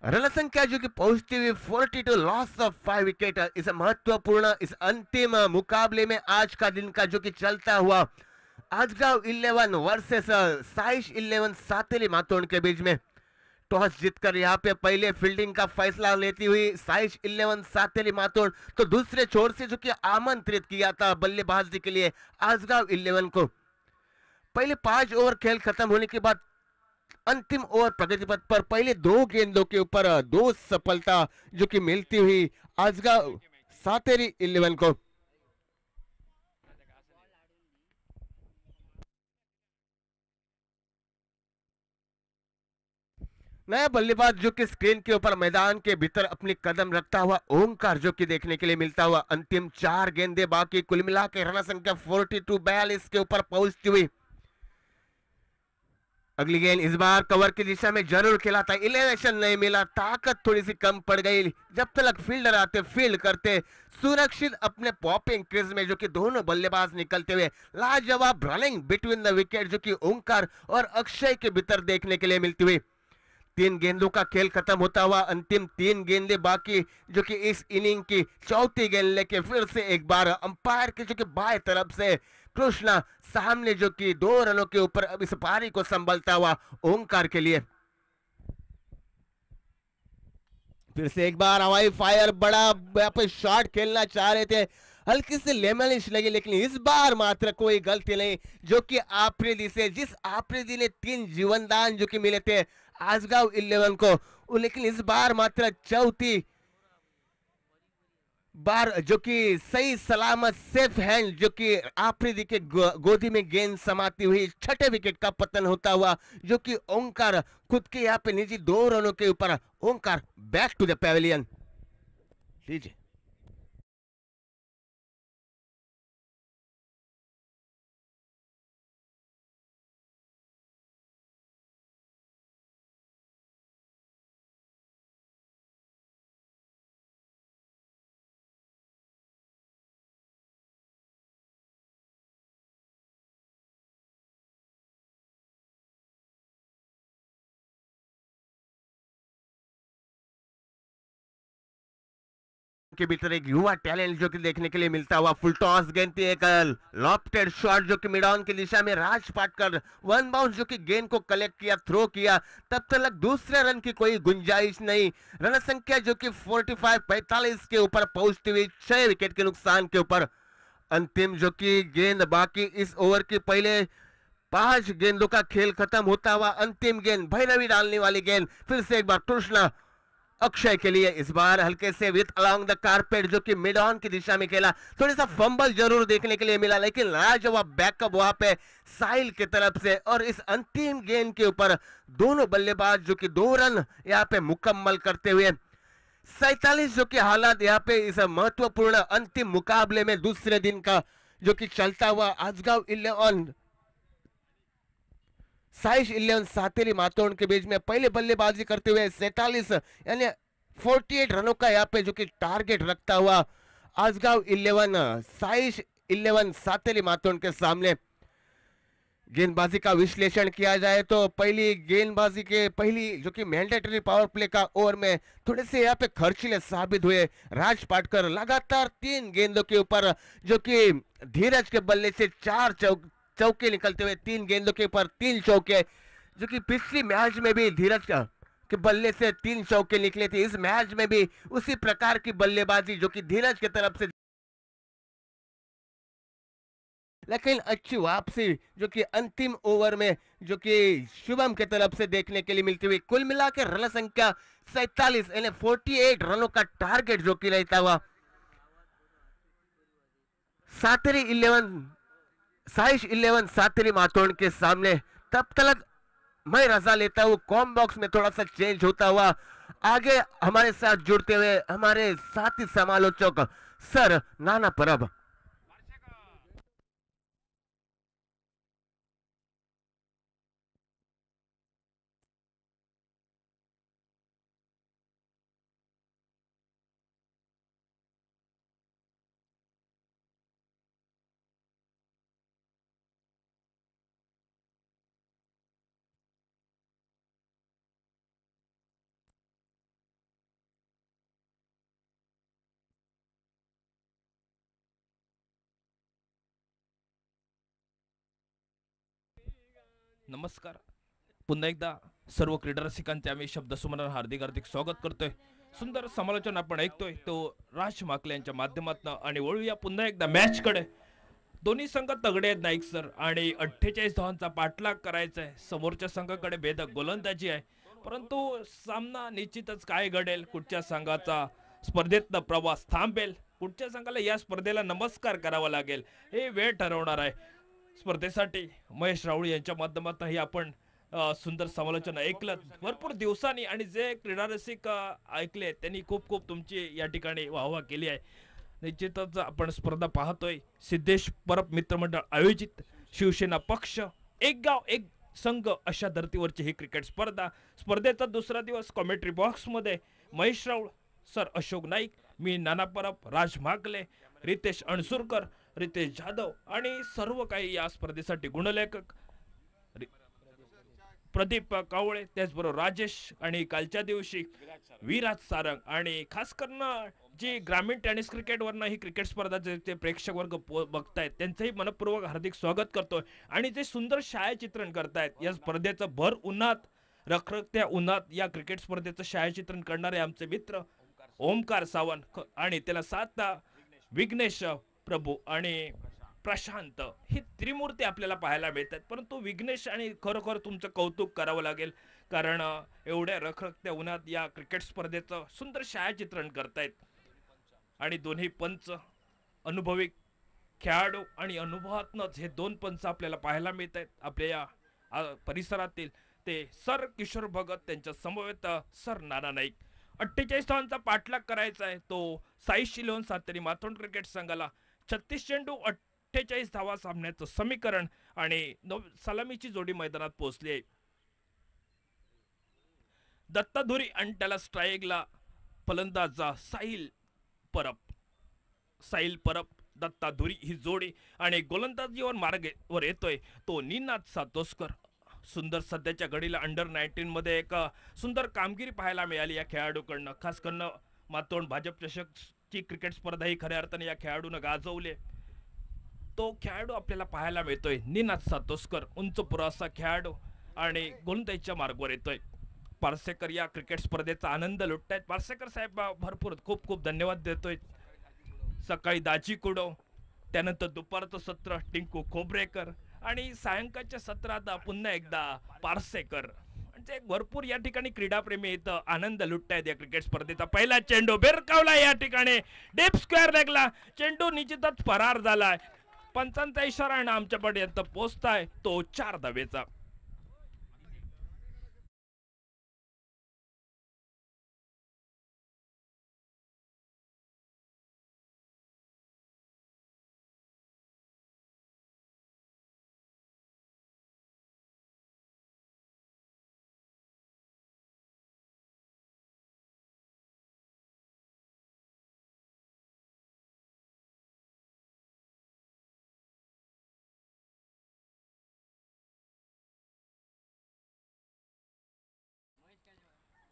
रन संख्या जो कि पहुंचती हुई 42, लॉस ऑफ 5 विकेट। इस महत्वपूर्ण इस अंतिम मुकाबले में आज का दिन का जो कि चलता हुआ आजगांव 11 वर्सेस साइश 11 सातेरी मातोन के बीच में टॉस जीतकर यहाँ पे पहले फील्डिंग का फैसला लेती हुई साइश 11 सातेरी मातोड़ तो दूसरे छोर से जो कि आमंत्रित किया था बल्लेबाजी के लिए आजगांव 11 को। पहले 5 ओवर खेल खत्म होने के बाद अंतिम ओवर प्रगति पथ पर पहले 2 गेंदों के ऊपर 2 सफलता जो कि मिलती हुई आजगांव सातेरी 11 को। नया बल्लेबाज जो कि स्क्रीन के ऊपर मैदान के भीतर अपनी कदम रखता हुआ ओंकार जो कि देखने के लिए मिलता हुआ अंतिम 4 गेंदे बाकी कुल मिला के रन संख्या 42 के ऊपर पहुंचती हुई। अगली गेंद इस बार कवर की दिशा में जरूर खेला था, इलेवेशन नहीं मिला, ताकत थोड़ी सी कम पड़ गई। जब तक फील्डर आते फील्ड करते सुरक्षित अपने पॉपिंग क्रीज में जो कि दोनों बल्लेबाज निकलते हुए लाजवाब रनिंग बिटवीन द विकेट जो कि ओंकार और अक्षय के भीतर देखने के लिए मिलती हुई। 3 गेंदों का खेल खत्म होता हुआ अंतिम 3 गेंदे बाकी जो कि इस इनिंग की चौथी गेंद लेके फिर से एक बार अंपायर के जो कि बाएं तरफ से कृष्णा सामने जो कि 2 रनों के ऊपर अब इस पारी को संभलता हुआ ओंकार के लिए फिर से एक बार हवाई फायर बड़ा यहाँ पे शॉट खेलना चाह रहे थे, हल्की से लेमलिश लगी लेकिन इस बार मात्र कोई गलती नहीं जो कि आफरीदी से जिस आफरीदी ने 3 जीवनदान जो कि मिले थे आजगांव 11 को लेकिन इस बार मात्र चौथी बार जो कि सही सलामत सेफ हैंड जो कि आफरीदी के गोदी में गेंद समाती हुई छठे विकेट का पतन होता हुआ जो कि ओंकार खुद के यहाँ पे निजी 2 रनों के ऊपर Omkar back to the pavilion. लीजिए के भीतर एक युवा टैलेंट जो कि देखने के लिए मिलता हुआ, फुल टॉस गेंद थी, एक लॉफ्टेड शॉट जो कि मिड ऑन की दिशा में राज पाटकर वन बाउंस जो कि गेंद को कलेक्ट किया, थ्रो किया, तब तक दूसरे रन की कोई गुंजाइश नहीं। रन संख्या जो कि 45 के ऊपर पहुंचती हुई 6 विकेट के नुकसान के ऊपर। अंतिम जो कि गेंद बाकी इस ओवर की पहले 5 गेंदों का खेल खत्म होता हुआ, अंतिम गेंद भैरवी डालने वाली गेंद, फिर से एक बार तुष्णा अक्षय के लिए, इस बार हल्के से विथ अलोंग द कारपेट जो कि मिड ऑन की दिशा में खेला। थोड़ा सा फंबल जरूर देखने के लिए मिला, लेकिन लाजवाब बैकअप वहां पे साहिल की तरफ से। और इस अंतिम गेंद के ऊपर दोनों बल्लेबाज जो कि 2 रन यहाँ पे मुकम्मल करते हुए 47 जो कि हालात यहाँ पे इस महत्वपूर्ण अंतिम मुकाबले में दूसरे दिन का जो कि चलता हुआ आजगांव 11 साइश 11 सातेरी मातोड़ के बीच में पहले बल्लेबाजी करते हुए 47 यानी 48 रनों का यहाँ पे जो कि टारगेट रखता हुआ आजगांव 11 साइश 11 सातेरी मातोड़ के सामने। गेंदबाजी का विश्लेषण किया जाए तो पहली गेंदबाजी के पहली जो कि मैंडेटरी पावर प्ले का ओवर में थोड़े से यहाँ पे खर्चीले साबित हुए राज पाटकर। लगातार 3 गेंदों के ऊपर जो कि धीरज के बल्ले से 4 चौके निकलते हुए 3 गेंदों के ऊपर 3 चौके, जो कि पिछली मैच में भी धीरज के बल्ले से 3 चौके निकले थे। इस मैच में भी उसी प्रकार की बल्लेबाजी जो कि धीरज की तरफ से, लेकिन अच्छी वापसी जो कि अंतिम ओवर में जो कि शुभम के तरफ से देखने के लिए मिलती हुई। कुल मिलाकर रन संख्या 47 यानी 48 रनों का टारगेट जो कि रहता हुआ सातेरी 11 साइश 11 सातेरी मातोड़ के सामने। तब तक मैं रजा लेता हूं, कॉम बॉक्स में थोड़ा सा चेंज होता हुआ आगे हमारे साथ जुड़ते हुए हमारे साथी समालोचक सर नाना परब। नमस्कार, पुन्हा एकदा सर्व क्रीडा रसिकांचे आम्ही शब्दसुमनावर हार्दिक हार्दिक स्वागत करतोय। सुंदर समालोचन आपण ऐकतोय तो राज माकले यांच्या माध्यमातून। आणि वळूया पुन्हा एकदा मॅच कडे। दोन्ही संघ तगडे आहेत नाईक सर, आणि 48 धावांचा पाठलाग करायचा आहे। समोरच्या संघाकडे भेदक गोलंदाजी आहे, परंतु सामना निश्चितच काय घडेल, कुठच्या संघाचा स्पर्धेतला प्रवास थांबेल, कुठच्या संघाला या स्पर्धेला नमस्कार करावा लागेल, हे वेळ ठरवणार आहे। स्पर्धेसाठी महेश राऊळ यांच्या माध्यमातून ही आपण सुंदर समालोचन ऐकलं भरपूर दिवसांनी, आणि जे क्रीडा रसिक ऐकले त्यांनी खूप खूप तुमची या ठिकाणी वाहवा केली आहे। निश्चितच आपण स्पर्धा पाहतोय, सिद्धेश परब मित्रमंडळ आयोजित शिवसेना पक्ष एक गाव एक संघ अशा धर्तीवरची ही क्रिकेट स्पर्धा। स्पर्धेचा दुसरा दिवस कॉमेंट्री बॉक्स मध्ये महेश राऊळ सर, अशोक नाईक, मी नाना परब, राज माकले, रितेश अणसुरकर, रितेश जाधव आणि सर्व काही या स्पर्धेसाठी गुणलेखक प्रदीप कावळे, त्याचबरोबर राजेश, आणि कालच्या दिवशी विराज सारंग, आणि खास करून जी ग्रामीण टेनिस क्रिकेटवरनं ही क्रिकेट स्पर्धा जे प्रेक्षक वर्ग बघतायत त्यांचंही मनपूर्वक हार्दिक स्वागत करतोय। आणि जे सुंदर छायाचित्रण करतायत या स्पर्धेचं भर उन्हात रखरखत्या उन्हात या क्रिकेट स्पर्धेचं छायाचित्रण करणारे आमचे मित्र ओमकार सावंत, आणि त्याला साथ विघ्नेश प्रभू आणि प्रशांत, ही त्रिमूर्ती आपल्याला पाहायला मिळतात। परंतु विघ्नेश आणि खरोखर तुमचं कौतुक करावं लागेल, कारण एवढ्या रखरखत्या उन्हात या क्रिकेट स्पर्धेचं सुंदर छायाचित्रण करतायत। आणि दोन्ही पंच अनुभवी खेळाडू, आणि अनुभवातनच हे 2 पंच आपल्याला पाहायला मिळत आहेत आपल्या या परिसरातील। ते सर किशोर भगत, त्यांच्या समवेत सर नाना नाईक। 48 धावांचा पाठलाग करायचा आहे तो साईश 11 सातेरी मातोंड क्रिकेट संघाला। 36 चेंडू 48 धावा सामन्याचं समीकरण, आणि सलामीची जोडी मैदानात पोहोचली आहे। दत्ता धुरी आणि त्याला स्ट्राईकला फलंदाज साहिल परब दत्ता धुरी ही जोडी, आणि गोलंदाजीवर मार्गावर येतोय तो निनाद सातोस्कर। सुंदर सध्याच्या घडीला अंडर 19 मध्ये एक सुंदर कामगिरी पाहायला मिळाली या खेळाडूकडनं, खास करून मातोंड भाजप चषक ची क्रिकेट स्पर्धा ही खऱ्या अर्थाने या खेळाडूनं गाजवली. तो खेळाडू आपल्याला पाहायला मिळतोय निनाद सातोस्कर, उंच पुरासा खेळाडू आणि गोलंदाजीच्या मार्गावर येतोय. पार्सेकर या क्रिकेट स्पर्धेचा आनंद लुटतायत. पार्सेकर साहेब भरपूर खूप खूप धन्यवाद देतोय. सकाळी दाजी कुडो, त्यानंतर दुपारचं सत्र टिंकू खोबरेकर आणि सायंकाळच्या सत्रात पुन्हा एकदा पार्सेकर. म्हणजे भरपूर या ठिकाणी क्रीडाप्रेमी इथं आनंद लुटतायत या क्रिकेट स्पर्धेचा. पहिला चेंडू भिरकावला या ठिकाणी डीप स्क्वेअर लेगला. चेंडू निश्चितच फरार झालाय. पंचांचा इशारा आणि आमच्यापर्यंत पोहोचताय तो 4 धावेचा.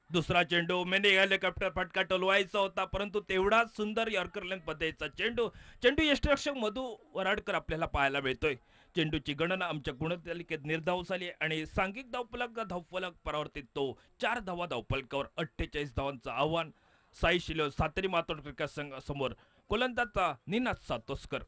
दुसरा चेंडू मिनी हेलिकॉप्टर फटका टोलवायचा होता, परंतु तेवढाच सुंदर यॉर्कर लेंथ पद्धतीचा चेंडू. चेंडू यष्टिरक्षक मधु वराडकर आपल्याला पाहायला मिळतोय. चेंडूची गणना आमच्या गुणतालिकेत निर्धाव झाली आणि सांघिक धावफलक परावर्तित तो 4 धावा धावफलकावर. 48 धावांचं आव्हान साई शिलो सातेरी मातोड क्रिकेट संघासमोर. गोलंदाजचा निनाद सातोस्कर.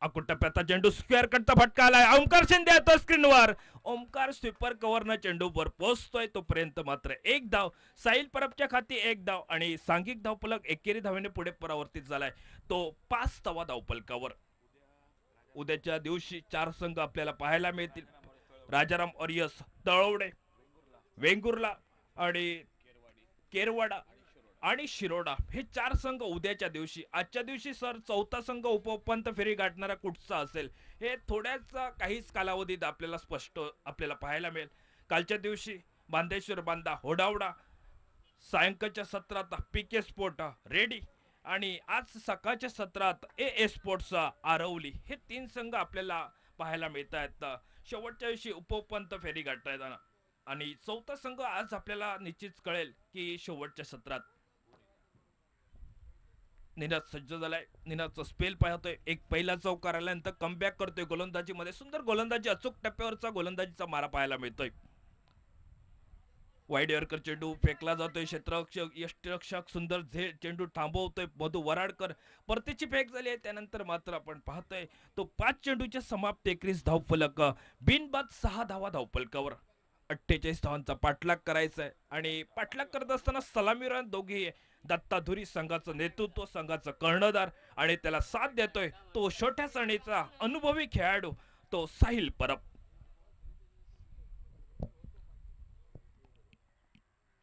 टप्प्याचा चेंडू स्क्वेअर कटचा फटका आलाय. ओमकार शिंदे येतो स्क्रीनवर. ओमकार स्वीपर कव्हरनं चेंडूवर पोहोचतोय. तोपर्यंत मात्र 1 धाव. साहिल परबच्या खाती 1 धाव आणि सांघिक धावफलक एकेरी धावेने पुढे परावर्तित झालाय तो 5 धावा धावफलकावर. उद्याच्या दिवशी 4 संघ आपल्याला पाहायला मिळतील. राजाराम ऑरियस, तळवडे, वेंगुर्ला आणि केरवाडा आणि शिरोडा हे 4 संघ उद्याच्या दिवशी. आजच्या दिवशी सर 4था संघ उपउपांत्य फेरी गाठणारा कुठचा असेल हे थोड्याच काहीच कालावधीत आपल्याला स्पष्ट पाहायला मिळेल. कालच्या दिवशी बांदेश्वर बांदा होडावडा, सायंकाळच्या सत्रात पीके स्पोर्ट रेडी आणि आज सकाळच्या सत्रात ए स्पोर्ट्स आरवली हे 3 संघ आपल्याला पाहायला मिळत आहेत. शेवटच्या दिवशी उपउपांत्य फेरी गाठता येताना आणि 4था संघ आज आपल्याला निश्चित कळेल की शेवटच्या सत्रात. निनाद सज्ज झालाय. निनादचा स्पेल पाहतोय. एक पहिला चौकार आल्यानंतर कमबॅक करतोय गोलंदाजीमध्ये. सुंदर गोलंदाजी, अचूक टप्प्यावरचा गोलंदाजीचा मारा पाहायला मिळतोय. वाईड यॉर्कर चेंडू फेकला जातोय. क्षेत्ररक्षक यष्टिरक्षक सुंदर चेंडू थांबवतोय मधु वराडकर. परतीची फेक झाली आहे. त्यानंतर मात्र आपण पाहतोय तो 5 चेंडूच्या समाप्त 31 धावफलक. बिनबाद 6 धावा धावफलकावर. 48 धावांचा पाठलाग करायचा आहे आणि पाठलाग करत असताना सलामीवर दोघे दत्ताधुरी संघाचं नेतृत्व, संघाचं कर्णधार आणि त्याला साथ देतोय तो छोट्या सणीचा अनुभवी खेळाडू तो साहिल परब.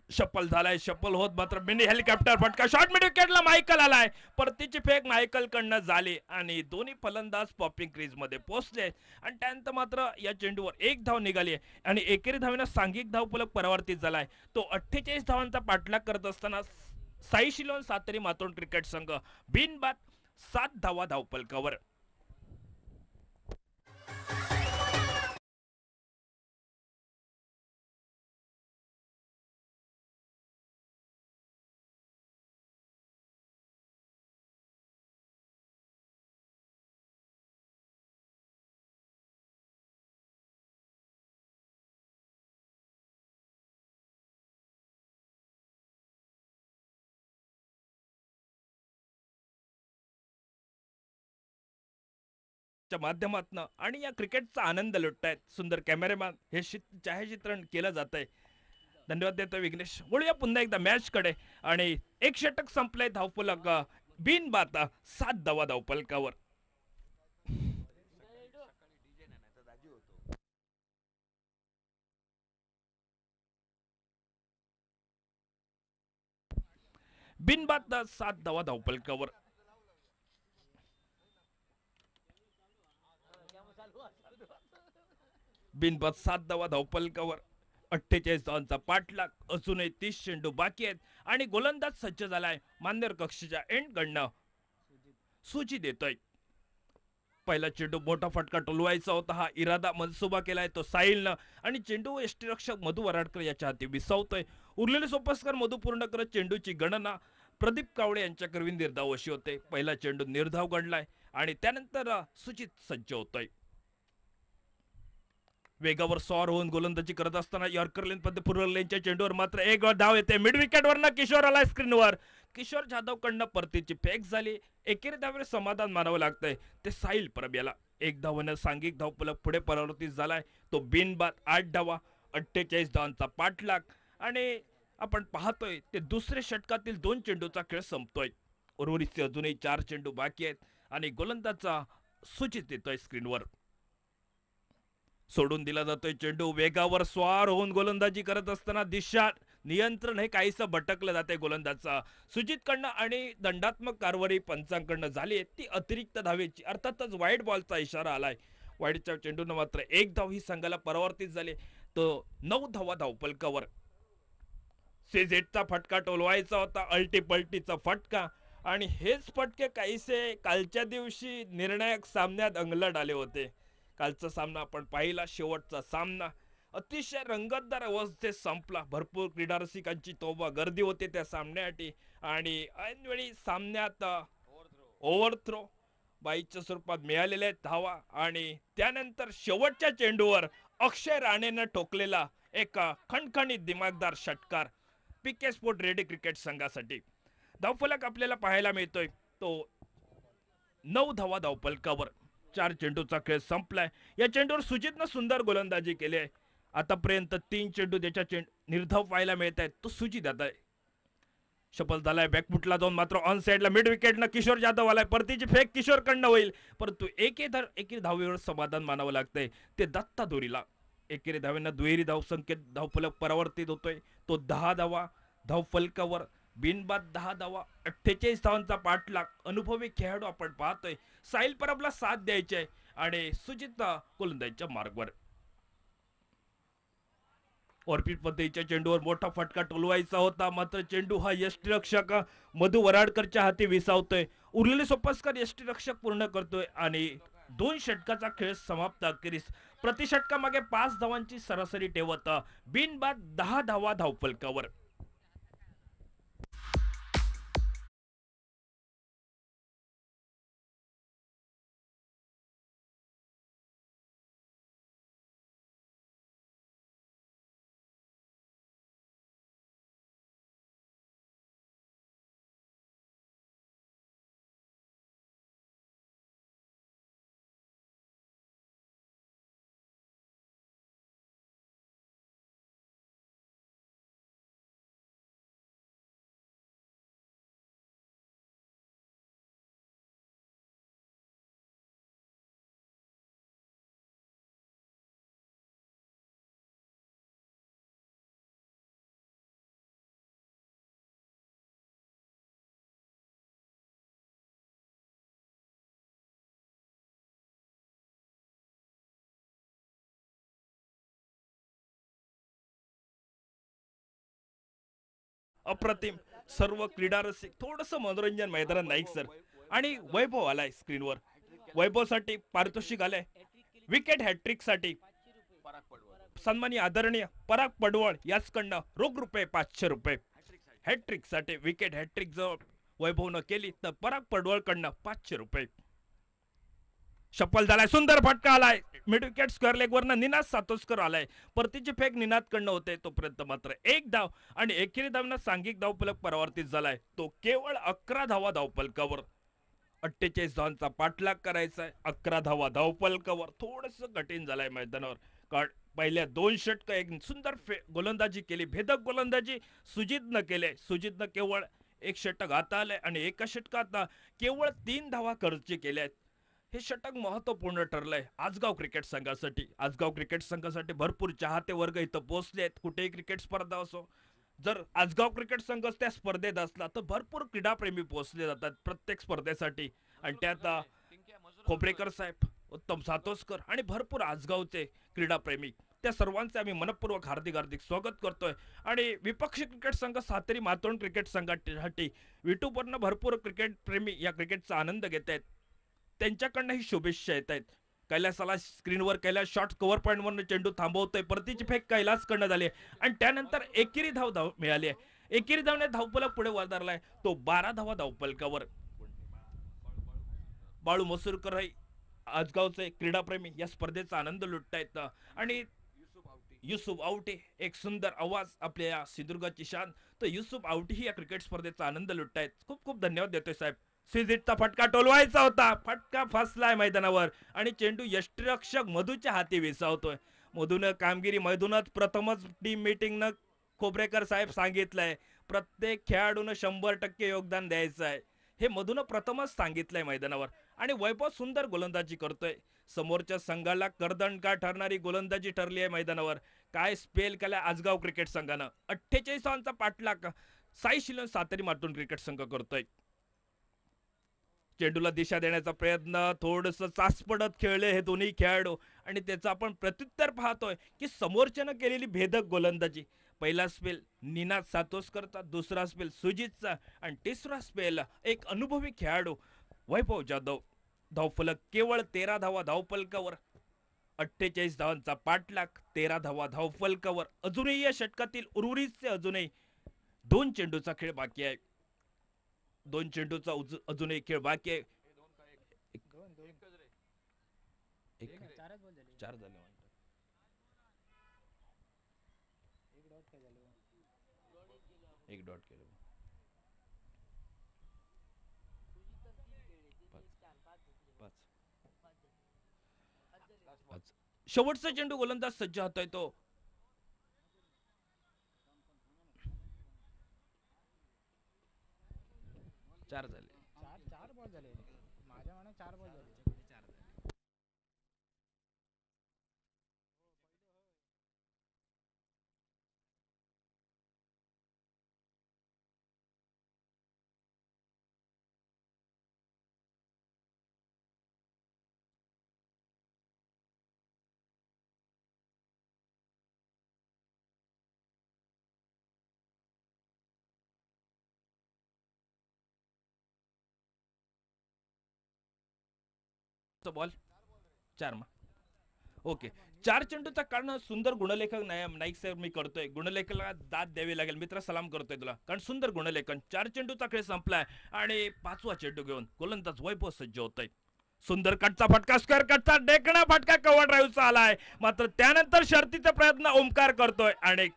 शपल झालाय. शपल होत मात्र मिनी हेलिकॉप्टर फटका शॉर्ट मिड विकेटला मायकल आलाय. परतीची फेक मायकल कडनं झाली आणि दोन्ही फलंदाज पॉपिंग क्रीज मध्ये पोहोचले आणि त्यानंतर मात्र या चेंडूवर 1 धाव निघाली आणि एकेरी धावेनं सांघिक धावफलक परावर्तित झालाय. तो 48 धावांचा पाठलाग करत असताना साई शिलोन सातेरी मातोंड क्रिकेट संघ बिनबाद 7 धावा धावफलकावर. माध्यमातून आणि या क्रिकेटचा आनंद लुटतायत सुंदर कॅमेरामॅन. हे छायाचित्रण केलं जात आहे. धन्यवाद देतो विघ्नेश. वळूया पुन्हा एकदा मॅच कडे आणि 1 षटक संपलंय. धावफलक बिनबाद 7 धावा धावफलकावर. बिनबाद 7 धावा धावफलकावर. बिनबाद 7 धावा धावफलकावर. 48 धावांचा पाठलाग. अजूनही 30 चेंडू बाकी आहेत आणि गोलंदाज सज्ज झालाय. मान्यवर कक्षेच्या एंड कडनं सूची देतोय. पहिला चेंडू मोठा फटका टोलवायचा होता. हा इरादा मनसुबा केलाय तो साहिलनं आणि चेंडू यष्टिरक्षक मधु वराडकर याच्या हाती विसावतोय. उरलेले सोपस्कर मधु पूर्ण करत चेंडूची गणना प्रदीप कावळे यांच्या करवी निर्धाव अशी होते. पहिला चेंडू निर्धाव गणलाय आणि त्यानंतर सुजित सज्ज होतोय. वेगावर स्वार होऊन गोलंदाजी करत असताना यॉर्कर लेन मध्ये पूर्व लेनच्या चेंडूवर मात्र एक धाव येते. मिड विकेट वरनं किशोर आलाय स्क्रीनवर. किशोर जाधव कडनं परतीची फेक झाली. एकेरी धावेवर समाधान मानावं लागतंय ते साहिल परब याला. एक धावानं सांघिक धावफलक पुढे परावर्तित झालाय. तो बिनबाद 8 धावा, 48 धावांचा पाठलाग आणि आपण पाहतोय ते दुसऱ्या षटकातील 2 चेंडूचा खेळ संपतोय. उर्वरित अजूनही 4 चेंडू बाकी आहेत आणि गोलंदाजा सुचित येतोय स्क्रीनवर. सोडून दिला जातोय चेंडू. वेगावर स्वार होऊन गोलंदाजी करत असताना दिशा नियंत्रण हे काहीसं भटकलं जाते गोलंदाजचा सुजित कडनं आणि दंडात्मक कारवाई पंचांकडनं झाली. ती अतिरिक्त धावेची, अर्थातच वाईट बॉलचा इशारा आलाय. वाईटच्या चेंडूनं मात्र एक धाव ही संघाला परावर्तित झाली. तो 9 धावा धावफलकावर. सेझेटचा फटका टोलवायचा होता, अल्टी पल्टीचा फटका आणि हेच फटके काहीसे कालच्या दिवशी निर्णायक सामन्यात अंगलट आले होते. कालचा सामना आपण पाहिला. शेवटचा सामना अतिशय रंगतदार अवस्थेत संपला. भरपूर क्रीडा रसिकांची तोबा गर्दी होती त्या सामन्यासाठी आणि ऐनवेळी सामन्यात ओव्हरथ्रो बाईच्या स्वरूपात मिळालेल्या धावा आणि त्यानंतर शेवटच्या चेंडूवर अक्षय राणेनं ठोकलेला एक खणखणीत दिमागदार षटकार पीके स्पोर्ट रेडी क्रिकेट संघासाठी. धावफलक आपल्याला पाहायला मिळतोय तो 9 धावा धावफलकावर. 4 चेंडूचा खेळ संपलाय. या चेंडूवर सुजितनं सुंदर गोलंदाजी केली आहे. आतापर्यंत 3 चेंडू त्याच्या निर्धाव पाहायला मिळत आहेत. तो सुजित आता शपल झालाय. बॅकफुटला जाऊन मात्र ऑन साइडला मिड विकेटनं किशोर जाधव आलाय. परतीची फेक किशोर कडनं होईल परंतु एकेरी धावेवर समाधान मानावं लागतंय ते दत्ता दोरीला. एकेरी धावेंना दुहेरी धावसंख्येत धावफलक परावर्तित होतोय. तो 10 धावा धावफलकावर. बिनबाद 10 धावा, 48 धावांचा पाठलाग. अनुभवी खेळाडू आपण पाहतोय. साहिल परबला साथ द्यायची आहे आणि सुजित गोलंदाजीच्या मार्गावर. ऑर्पिट पद्धतीच्या चेंडूवर मोठा फटका टोलवायचा होता मात्र चेंडू हा यष्टीरक्षक मधु वराडकरच्या हाती विसावतोय. उरलेले सोपस्कर यष्टीरक्षक पूर्ण करतोय आणि 2 षटकाचा खेळ समाप्त. अखेरीस प्रति षटकामागे 5 धावांची सरासरी ठेवत बिनबाद 10 धावा धावफलकावर. अप्रतिम. सर्व क्रीडा रसिक थोडस मनोरंजन मैदानात नाही सर. आणि वैभव आलाय स्क्रीनवर. वैभवसाठी पारितोषिक आलंय. विकेट हॅट्रिक साठी सन्मानी आदरणीय पराग पडवळ याचकडनं रोख रुपये 500 रुपये. हॅट्रिक साठी विकेट हॅट्रिक जर वैभवनं केली तर पराग पडवळ कडनं 500 रुपये. शपल झालाय. सुंदर फटका आलाय. मिड विकेट स्क्वेअर लेग वरनं निनाद सातोस्कर आलाय. परतीची फेक निनाद कडनं होते. तोपर्यंत मात्र 1 धाव आणि एकेरी धावनं सांघिक धावफलक परावर्तित झालाय. तो केवळ 11 धावा धावफलकावर. 48 धावांचा पाठलाग करायचा आहे. 11 धावा धावफलकावर. थोडस कठीण झालंय मैदानावर कारण पहिल्या 2 षटक एक सुंदर गोलंदाजी केली. भेदक गोलंदाजी सुजितनं केले. सुजितनं केवळ 1 षटक हाता आलंय आणि एका षटकात केवळ 3 धावा खर्ची केल्या आहेत. हे षटक महत्वपूर्ण ठरलंय आजगाव क्रिकेट संघासाठी. आजगाव क्रिकेट संघासाठी भरपूर चाहते वर्ग इथं पोहोचले आहेत. कुठेही क्रिकेट स्पर्धा असो, जर आजगाव क्रिकेट संघ त्या स्पर्धेत असला तर भरपूर क्रीडाप्रेमी पोहोचले जातात प्रत्येक स्पर्धेसाठी. आणि त्यात खोपरेकर साहेब, उत्तम सातोस्कर आणि भरपूर आजगावचे क्रीडाप्रेमी, त्या सर्वांचे आम्ही मनपूर्वक हार्दिक हार्दिक स्वागत करतोय. आणि विपक्षी क्रिकेट संघ सातेरी मातोंड क्रिकेट संघासाठी युट्यूबवरनं भरपूर क्रिकेट प्रेमी या क्रिकेटचा आनंद घेत आहेत. त्यांच्याकडनंही शुभेच्छा येत आहेत. कैलासाला स्क्रीनवर कैलास शॉर्ट कव्हर पॉईंट वरनं चेंडू थांबवतोय. परतीची फेक कैलास कडनं झाली आणि त्यानंतर एकेरी धाव मिळाली आहे. एकेरी धावने धावफलक पुढे वधारलाय तो 12 धावा धावफलकावर. बाळू मसूरकर हे आजगावचे क्रीडाप्रेमी या स्पर्धेचा आनंद लुटतायत आणि युसुफ आवटे एक सुंदर आवाज आपल्या या सिंधुदुर्गाची शान. तर युसुफ आवटे ही या क्रिकेट स्पर्धेचा आनंद लुटतायत. खूप खूप धन्यवाद देतोय साहेब. स्विझिटचा फटका टोलवायचा होता, फटका फसलाय मैदानावर आणि चेंडू यष्टिरक्षक मधूच्या हाती विसावतोय. मधून कामगिरी मैदानात प्रथमच टीम मीटिंग न खोबरेकर साहेब सांगितलंय प्रत्येक खेळाडून 100% योगदान द्यायचं आहे. हे मधून प्रथमच सांगितलंय मैदानावर आणि वैभव सुंदर गोलंदाजी करतोय. समोरच्या संघाला कर्दनका ठरणारी गोलंदाजी ठरली आहे मैदानावर. काय स्पेल केला आजगाव क्रिकेट संघानं. 48 रनचा पाठलाग साई शिलन सातेरी मातून क्रिकेट संघ करतोय. चेंडूला दिशा देण्याचा प्रयत्न, थोडस चाचपडत खेळले हे दोन्ही खेळाडू आणि त्याचं आपण प्रत्युत्तर पाहतोय की समोरच्यानं केलेली भेदक गोलंदाजी. पहिला स्पेल निनाद सातोसकरचा, दुसरा स्पेल सुजितचा आणि तिसरा स्पेल एक अनुभवी खेळाडू वैभव जाधव. धावफलक केवळ 13 धावा धावफलकावर. 48 धावांचा पाठलाग, 13 धावा धावफलकावर. अजूनही या षटकातील उर्वरितचे अजूनही 2 चेंडूचा खेळ बाकी आहे. 2 चेंडूचा अजूनही खेळ बाकी आहे. चार झाले वाटतं. एक डॉट केलं. शेवटचा चेंडू गोलंदाज सज्ज होतोय तो. चार झाले. चार बॉल झाले माझ्या मनात 4 बॉल झाले. बॉल 4 मा ओके. 4 चेंडूचा कारण सुंदर गुणलेखक नाईक साहेब मी करतोय. गुणलेखकाला दाद द्यावी लागेल. मित्र सलाम करतोय तुला कारण सुंदर गुणलेखन. 4 चेंडूचा खेळ संपलाय आणि 5वा चेंडू घेऊन गोलंदाज वैभव सज्ज होतोय. सुंदर कटचा फटका, स्क्वेअर कटचा डेकणा फटका कव्हर ड्राईव्हचा आलाय. मात्र त्यानंतर शर्तीचा प्रयत्न ओमकार करतोय आणि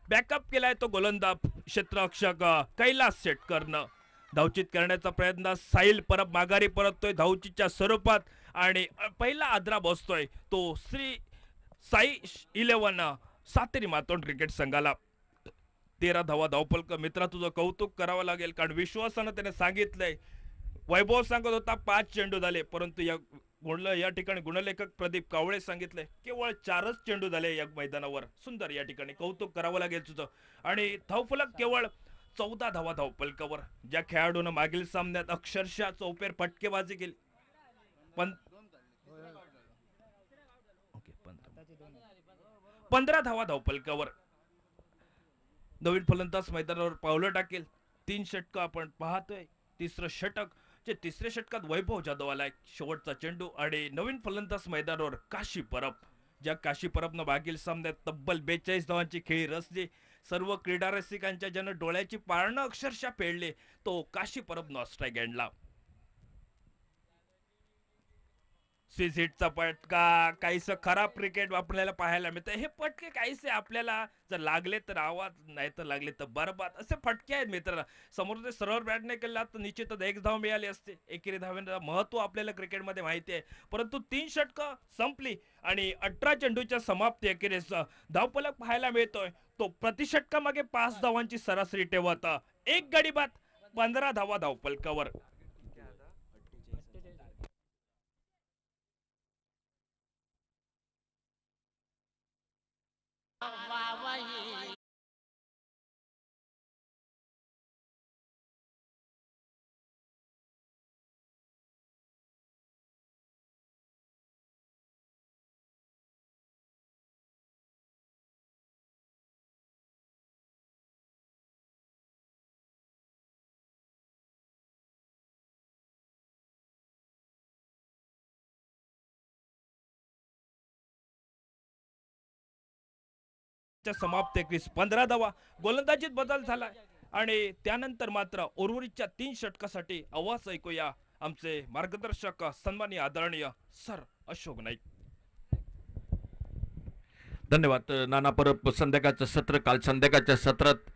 बॅकअप केलाय तो गोलंदाज क्षेत्ररक्षक कैलास शेटकरनं. धावचित करण्याचा प्रयत्न, साहिल परब माघारी परततोय धावचीच्या स्वरूपात आणि पहिला आदरा बसतोय तो श्री साई 11 सातेरी मातोंड क्रिकेट संघाला. 13 धावा धावफलक. मित्रा तुझं कौतुक करावं लागेल कारण विश्वासानं त्याने सांगितलंय. वैभव सांगत होता 5 चेंडू झाले परंतु या ठिकाणी गुणलेखक प्रदीप कावळे सांगितलंय केवळ 4च चेंडू झाले या मैदानावर. सुंदर या ठिकाणी कौतुक करावं लागेल तुझं. आणि धावफलक केवळ 14 धावा धावफलकावर. ज्या खेळाडूनं मागील सामन्यात अक्षरशः चौपेर फटकेबाजी केली. 15 धावा धावफलकावर. नवीन फलंदाज मैदानावर पावलं टाकेल. 3 षटक आपण पाहतोय. तिसरं षटक जे तिसऱ्या षटकात वैभव जाधव आलाय. शेवटचा चेंडू आणि नवीन फलंदाज मैदानावर काशी परब. ज्या काशी परबनं मागील सामन्यात तब्बल 42 धावांची खेळी रचली. सर्व क्रीडा रसिकांच्या ज्यानं डोळ्याची पारणं अक्षरशः फेडले तो काशी परब नॉस्ट्राईक एंडला. स्विझिटचा फटका काहीसं खराब क्रिकेट आपल्याला पाहायला मिळतं. हे फटके काहीसे आपल्याला जर लागले तर आवाज, नाही तर लागले तर बरबाद असे फटके आहेत मित्रांनो. समोर ते सरळ बॅट नाही केला तर निश्चितच 1 धाव मिळाली असते. एकेरी धावेचं महत्व आपल्याला क्रिकेटमध्ये माहिती आहे. परंतु 3 षटकं संपली आणि 18 चेंडूच्या समाप्ती अखेरीस धावफलक पाहायला मिळतोय तो प्रतिषटकामागे 5 धावांची सरासरी ठेवत 1 गडी बाद 15 धावा धावफलकावर. च्या समाप्तीस 15 धावा. गोलंदाजीत बदल झालाय आणि त्यानंतर मात्र उर्वरितच्या 3 षटकासाठी आवाज ऐकूया आमचे मार्गदर्शक सन्माननीय आदरणीय सर अशोक नाईक. धन्यवाद नाना परब. संध्याकाळचं सत्र, काल संध्याकाळच्या सत्रात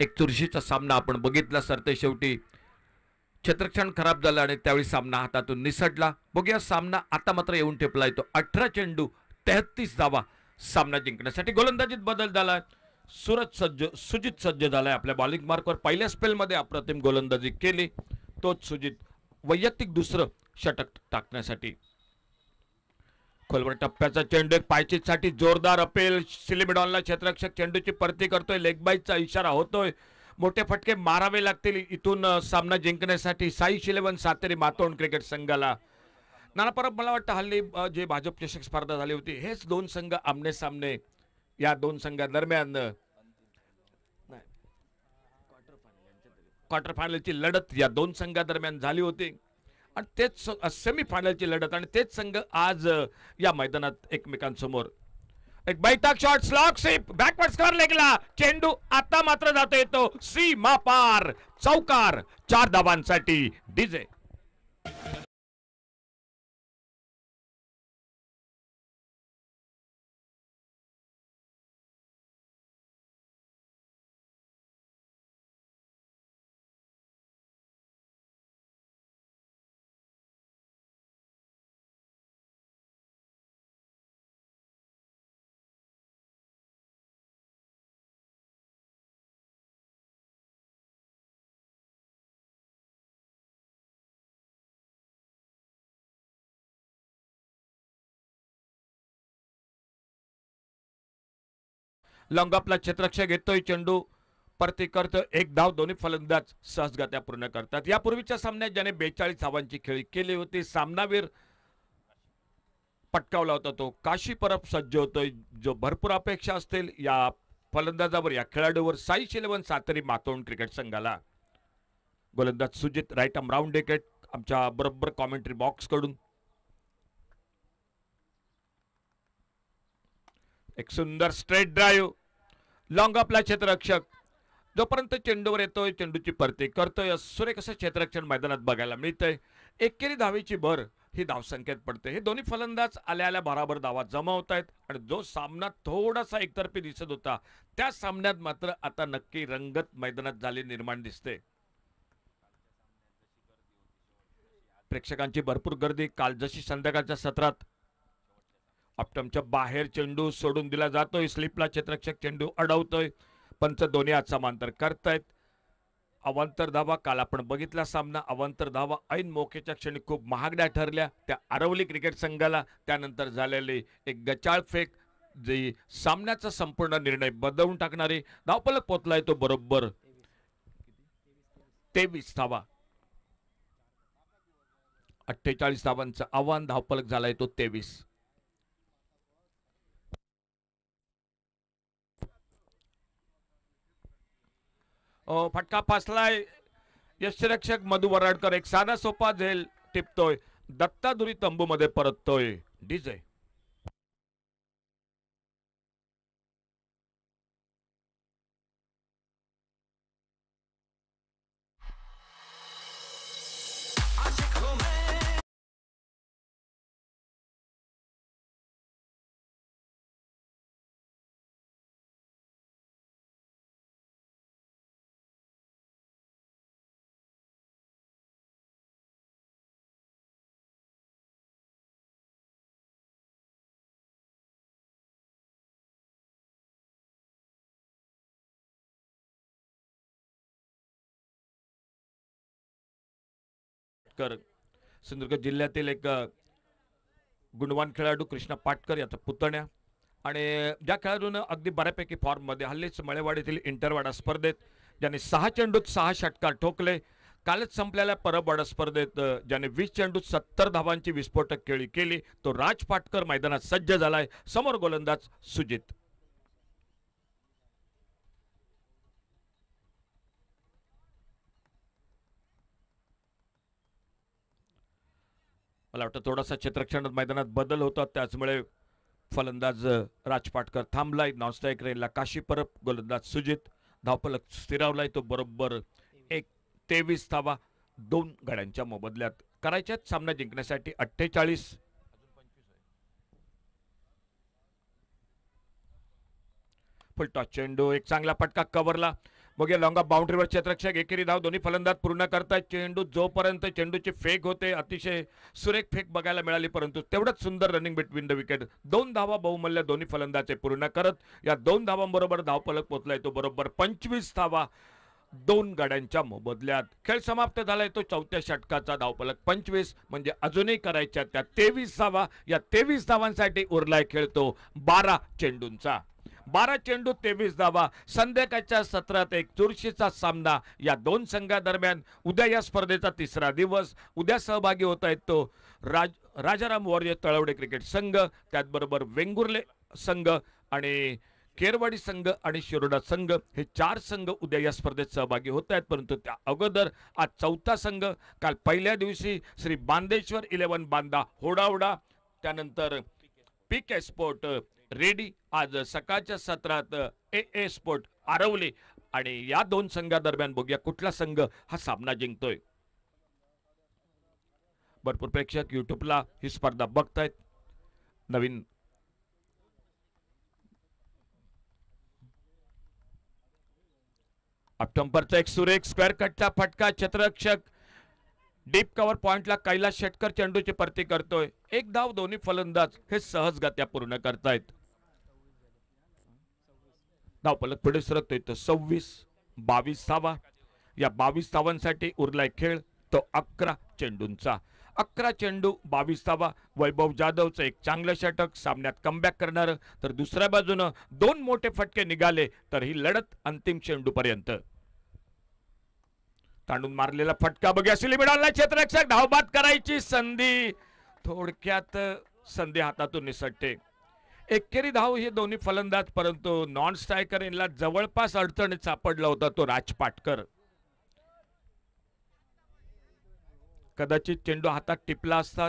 एक चुरशीचा सामना आपण बघितला सर. ते शेवटी क्षेत्ररक्षण खराब झालं आणि त्यावेळी सामना हातातून निसटला. बघूया सामना आता मात्र येऊन ठेपला येतो. 18 चेंडू 33 धावा सामना जिंकण्यासाठी. गोलंदाजीत बदल झालाय. सुजित सज्ज झालाय आपल्या बॉलिंग मार्कवर. पहिल्या स्पेलमध्ये अप्रतिम गोलंदाजी केली. तोच सुजित वैयक्तिक दुसरं षटक टाकण्यासाठी. खोलवर टप्प्याचा चेंडू एक पायचीसाठी जोरदार अपील. सिलिमिडॉनला क्षेत्ररक्षक चेंडूची परती करतोय. लेग बाईचा इशारा होतोय. मोठे फटके मारावे लागतील इथून सामना जिंकण्यासाठी साई इलेव्हन सातेरी मातोंड क्रिकेट संघाला. नाना परब, मला वाटतं हल्ली जे भाजप चषक स्पर्धा झाली होती हेच दोन संघ आमने सामने या दोन संघादरम्यान क्वार्टर फायनलची लढत या दोन संघादरम्यान झाली होती आणि तेच सेमीफायनलची लढत आणि तेच संघ आज या मैदानात एकमेकांसमोर. एक बैठक shot slog sweep backward square लेगला चेंडू आता मात्र जातो येतो सीमा पार. चौकार 4 धावांसाठी डीजे. लॉंगअपला क्षेत्ररक्षक घेतोय. चेंडू परती करतो. एक धाव दोन्ही फलंदाज सहजगत्या पूर्ण करतात. यापूर्वीच्या सामन्यात ज्याने 42 धावांची खेळी केली होती सामनावीर पटकावला होता तो काशी परब सज्ज होतोय. जो भरपूर अपेक्षा असतील या फलंदाजावर, या खेळाडूवर साई इलेव्हन सातेरी मातोंड क्रिकेट संघाला. गोलंदाज Sujit right arm round wicket आमच्या बरोबर कॉमेंट्री बॉक्स कडून. एक सुंदर स्ट्रेट ड्राईव्ह. लॉंग अपला क्षेत्ररक्षक जोपर्यंत चेंडूवर येतोय चेंडूची परती करतोय. सुरेख असं क्षेत्ररक्षण मैदानात बघायला मिळतंय. एकेरी धावेची भर ही धावसंख्येत पडते. हे दोन्ही फलंदाज आल्या आल्या बराबर धावा जमावत आहेत आणि जो सामना थोडासा एकतर्फी दिसत होता त्या सामन्यात मात्र आता नक्की रंगत मैदानात झाली निर्माण दिसते. प्रेक्षकांची भरपूर गर्दी. काल जशी संध्याकाळच्या सत्रात ऑप्टमच्या बाहेर चेंडू सोडून दिला जातोय. स्लिपला क्षेत्ररक्षक चेंडू अडवतोय. पंच दोन्ही हात समांतर करतायत. अवांतर धावा काल आपण बघितला सामना. अवांतर धावा ऐन मोकेच्या क्षणी खूप महागड्या ठरल्या त्या अरवली क्रिकेट संघाला. त्यानंतर झालेली एक गचाळ फेक जी सामन्याचा संपूर्ण निर्णय बदलून टाकणारी. धावफलक पोचलाय तो बरोबर 23 धावा. 48 धावांचं आव्हान. धावफलक झालाय तो 23. फटका फासलाय. यष्टिरक्षक मधु वराडकर एक साधा सोपा झेल टिपतोय. दत्तादुरी तंबू मध्ये परततोय डीजे. सिंधुदुर्ग जिल्ह्यातील एक गुणवान खेळाडू कृष्णा पाटकर याचा पुतण्या आणि ज्या खेळाडूनं अगदी बऱ्यापैकी फॉर्म मध्ये हल्लीच मळेवाडीतील इंटरवाडा स्पर्धेत ज्याने 6 चेंडूत 6 षटकार ठोकले. कालच संपलेल्या परबवाडा स्पर्धेत ज्याने 20 चेंडूत 70 धावांची विस्फोटक खेळी केली तो राज पाटकर मैदानात सज्ज झालाय. समोर गोलंदाज सुजित. मला वाटतं थोडासा क्षेत्ररक्षणात मैदानात बदल होता त्याचमुळे फलंदाज राजपाटकर थांबलाय. नॉन स्ट्राईक रेनला काशी परब, गोलंदाज सुजित. धावफलक स्थिरावलाय तो बरोबर 23 धावा 2 गड्यांच्या मोबदल्यात करायच्यात सामना जिंकण्यासाठी. 48 फुलटॉस चेंडू, एक चांगला फटका कव्हरला. बघूया लॉंग ऑफ बाउंड्रीवर क्षेत्ररक्षक एकेरी धाव दोन्ही फलंदाज पूर्ण करतायत. चेंडू जोपर्यंत चेंडूची फेक होते अतिशय सुरेख फेक बघायला मिळाली, परंतु तेवढंच सुंदर रनिंग बिटवीन द विकेट. 2 धावा बहुमूल्य दोन्ही फलंदाजे पूर्ण करत या 2 धावांबरोबर धावफलक पोचलाय तो बरोबर 25 धावा 2 गड्यांच्या मोबदल्यात. खेळ समाप्त झालाय तो 4थ्या षटकाचा. धावफलक 25 म्हणजे अजूनही करायच्या त्या 23 धावा. या 23 धावांसाठी उरलाय खेळ तो 12 चेंडूंचा. 12 चेंडू 23 धावा. संध्याकाळच्या सत्रात एक चुरशीचा सामना या 2 संघादरम्यान. उद्या या स्पर्धेचा 3रा दिवस. उद्या सहभागी होत आहेत तो राजाराम वॉरियर तळवडे क्रिकेट संघ, त्याचबरोबर वेंगुर्ले संघ आणि केरवाडी संघ आणि शिरोडा संघ, हे 4 संघ उद्या या स्पर्धेत सहभागी होत आहेत. परंतु त्या अगोदर आज 4था संघ, काल पहिल्या दिवशी श्री बांदेश्वर 11 बांदा होडावडा, त्यानंतर पीके स्पोर्ट रेडी, आज सकाळच्या सत्रात ए स्पोर्ट आरवली. आणि या 2 संघादरम्यान बघूया कुठला संघ हा सामना जिंकतोय. भरपूर प्रेक्षक युट्यूबला ही स्पर्धा बघतायत. नवीन ऑक्टोबरचा एक सुरेख स्क्वेअर कटचा फटका. क्षेत्ररक्षक डीप कव्हर पॉइंटला कैलास शेटकर चेंडूची परती करतोय. 1 धाव दोन्ही फलंदाज हे सहजगत्या पूर्ण करतायत. धावफलक पुढे सरकतोय तो 22 धावा. या 22 धावांसाठी उरलाय खेळ तो 11 चेंडूंचा. 11 चेंडू 22 धावा. वैभव जाधवचं एक चांगलं षटक सामन्यात कमबॅक करणार, तर दुसऱ्या बाजूनं 2 मोठे फटके निघाले तर ही लढत अंतिम चेंडूपर्यंत. तांडून मारलेला फटका बघूया सिलिमिडालला. क्षेत्ररक्षक धावबाद करायची संधी, थोडक्यात संधी हातातून निसटते. एकेरी धाव हे दोन्ही फलंदाज, परंतु नॉन स्ट्रायकर यांना जवळपास अडचणीत सापडला होता तो राजपाटकर. कदाचित चेंडू हातात टिपला असता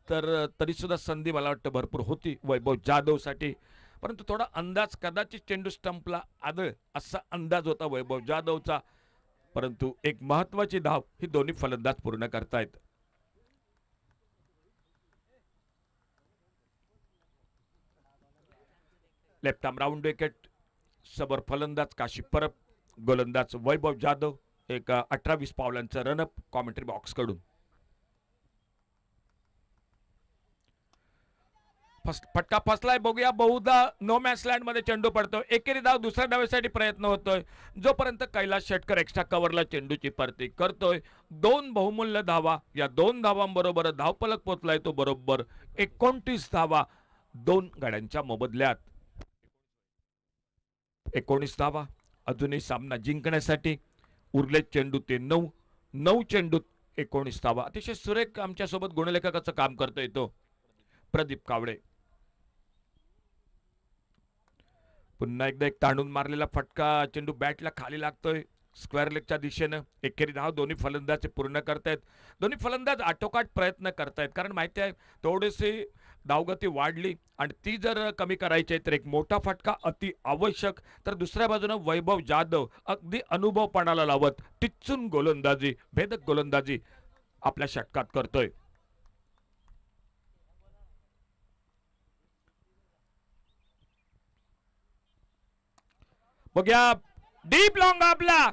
तर तरी सुद्धा संधी मला वाटतं भरपूर होती वैभव जाधवसाठी, परंतु थोडा अंदाज कदाचित चेंडू स्टंपला आदळ असा अंदाज होता वैभव जाधवचा. परंतु एक महत्वाची धाव ही दोन्ही फलंदाज पूर्ण करतायत. Left arm round wicket. समोर फलंदाज काशी परब, गोलंदाज वैभव जाधव. एक 18-20 पावलांचं रनअप कॉमेंट्री बॉक्स कडून. फटका फसलाय बघूया. बहुधा नो मॅच लँड मध्ये चेंडू पडतो. एकेरी धाव दुसऱ्या धावेसाठी प्रयत्न होतोय, जोपर्यंत कैलास शेटकर एक्स्ट्रा कव्हरला चेंडूची परती करतोय. 2 बहुमूल्य धावा. या 2 धावांबरोबर धावफलक पोचलाय तो बरोबर 29 धावा 2 गड्यांच्या मोबदल्यात. 19 धावा अजूनही सामना जिंकण्यासाठी उरले चेंडू ते 9 चेंडूत 19 धावा. अतिशय सुरेख आमच्या सोबत गुणलेखकाचं काम करतोय तो प्रदीप कावडे. पुन्हा एकदा एक ताणून मारलेला फटका. चेंडू बॅटला खाली लागतोय स्क्वेअर लेगच्या दिशेनं. एकेरी धाव दोन्ही फलंदाज पूर्ण करतायत. दोन्ही फलंदाज आटोकाट प्रयत्न करतायत, कारण माहिती आहे थोडीशी धावगती वाढली आणि ती जर कमी करायची आहे तर एक मोठा फटका अति आवश्यक. तर दुसऱ्या बाजूनं वैभव जाधव अगदी अनुभवपणाला लावत टिच्चून गोलंदाजी, भेदक गोलंदाजी आपल्या षटकात करतोय. बघूया डीप लॉंग आपला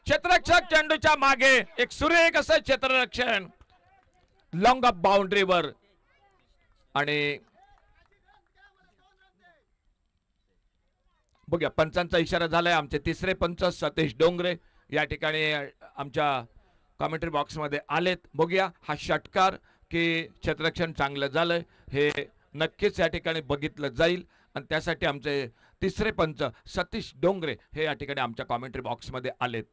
क्षेत्ररक्षक चेंडूच्या मागे. एक सुरेख असं क्षेत्ररक्षण लॉंग ऑफ बाउंड्रीवर. आणि बघूया पंचांचा इशारा झालाय. आमचे तिसरे पंच सतीश डोंगरे या ठिकाणी आमच्या कॉमेंट्री बॉक्स मध्ये आलेत. बघूया हा षटकार की क्षेत्ररक्षण चांगलं झालंय हे नक्कीच या ठिकाणी बघितलं जाईल, आणि त्यासाठी आमचे तिसरे पंच सतीश डोंगरे हे या ठिकाणी आमच्या कॉमेंट्री बॉक्स मध्ये आलेत.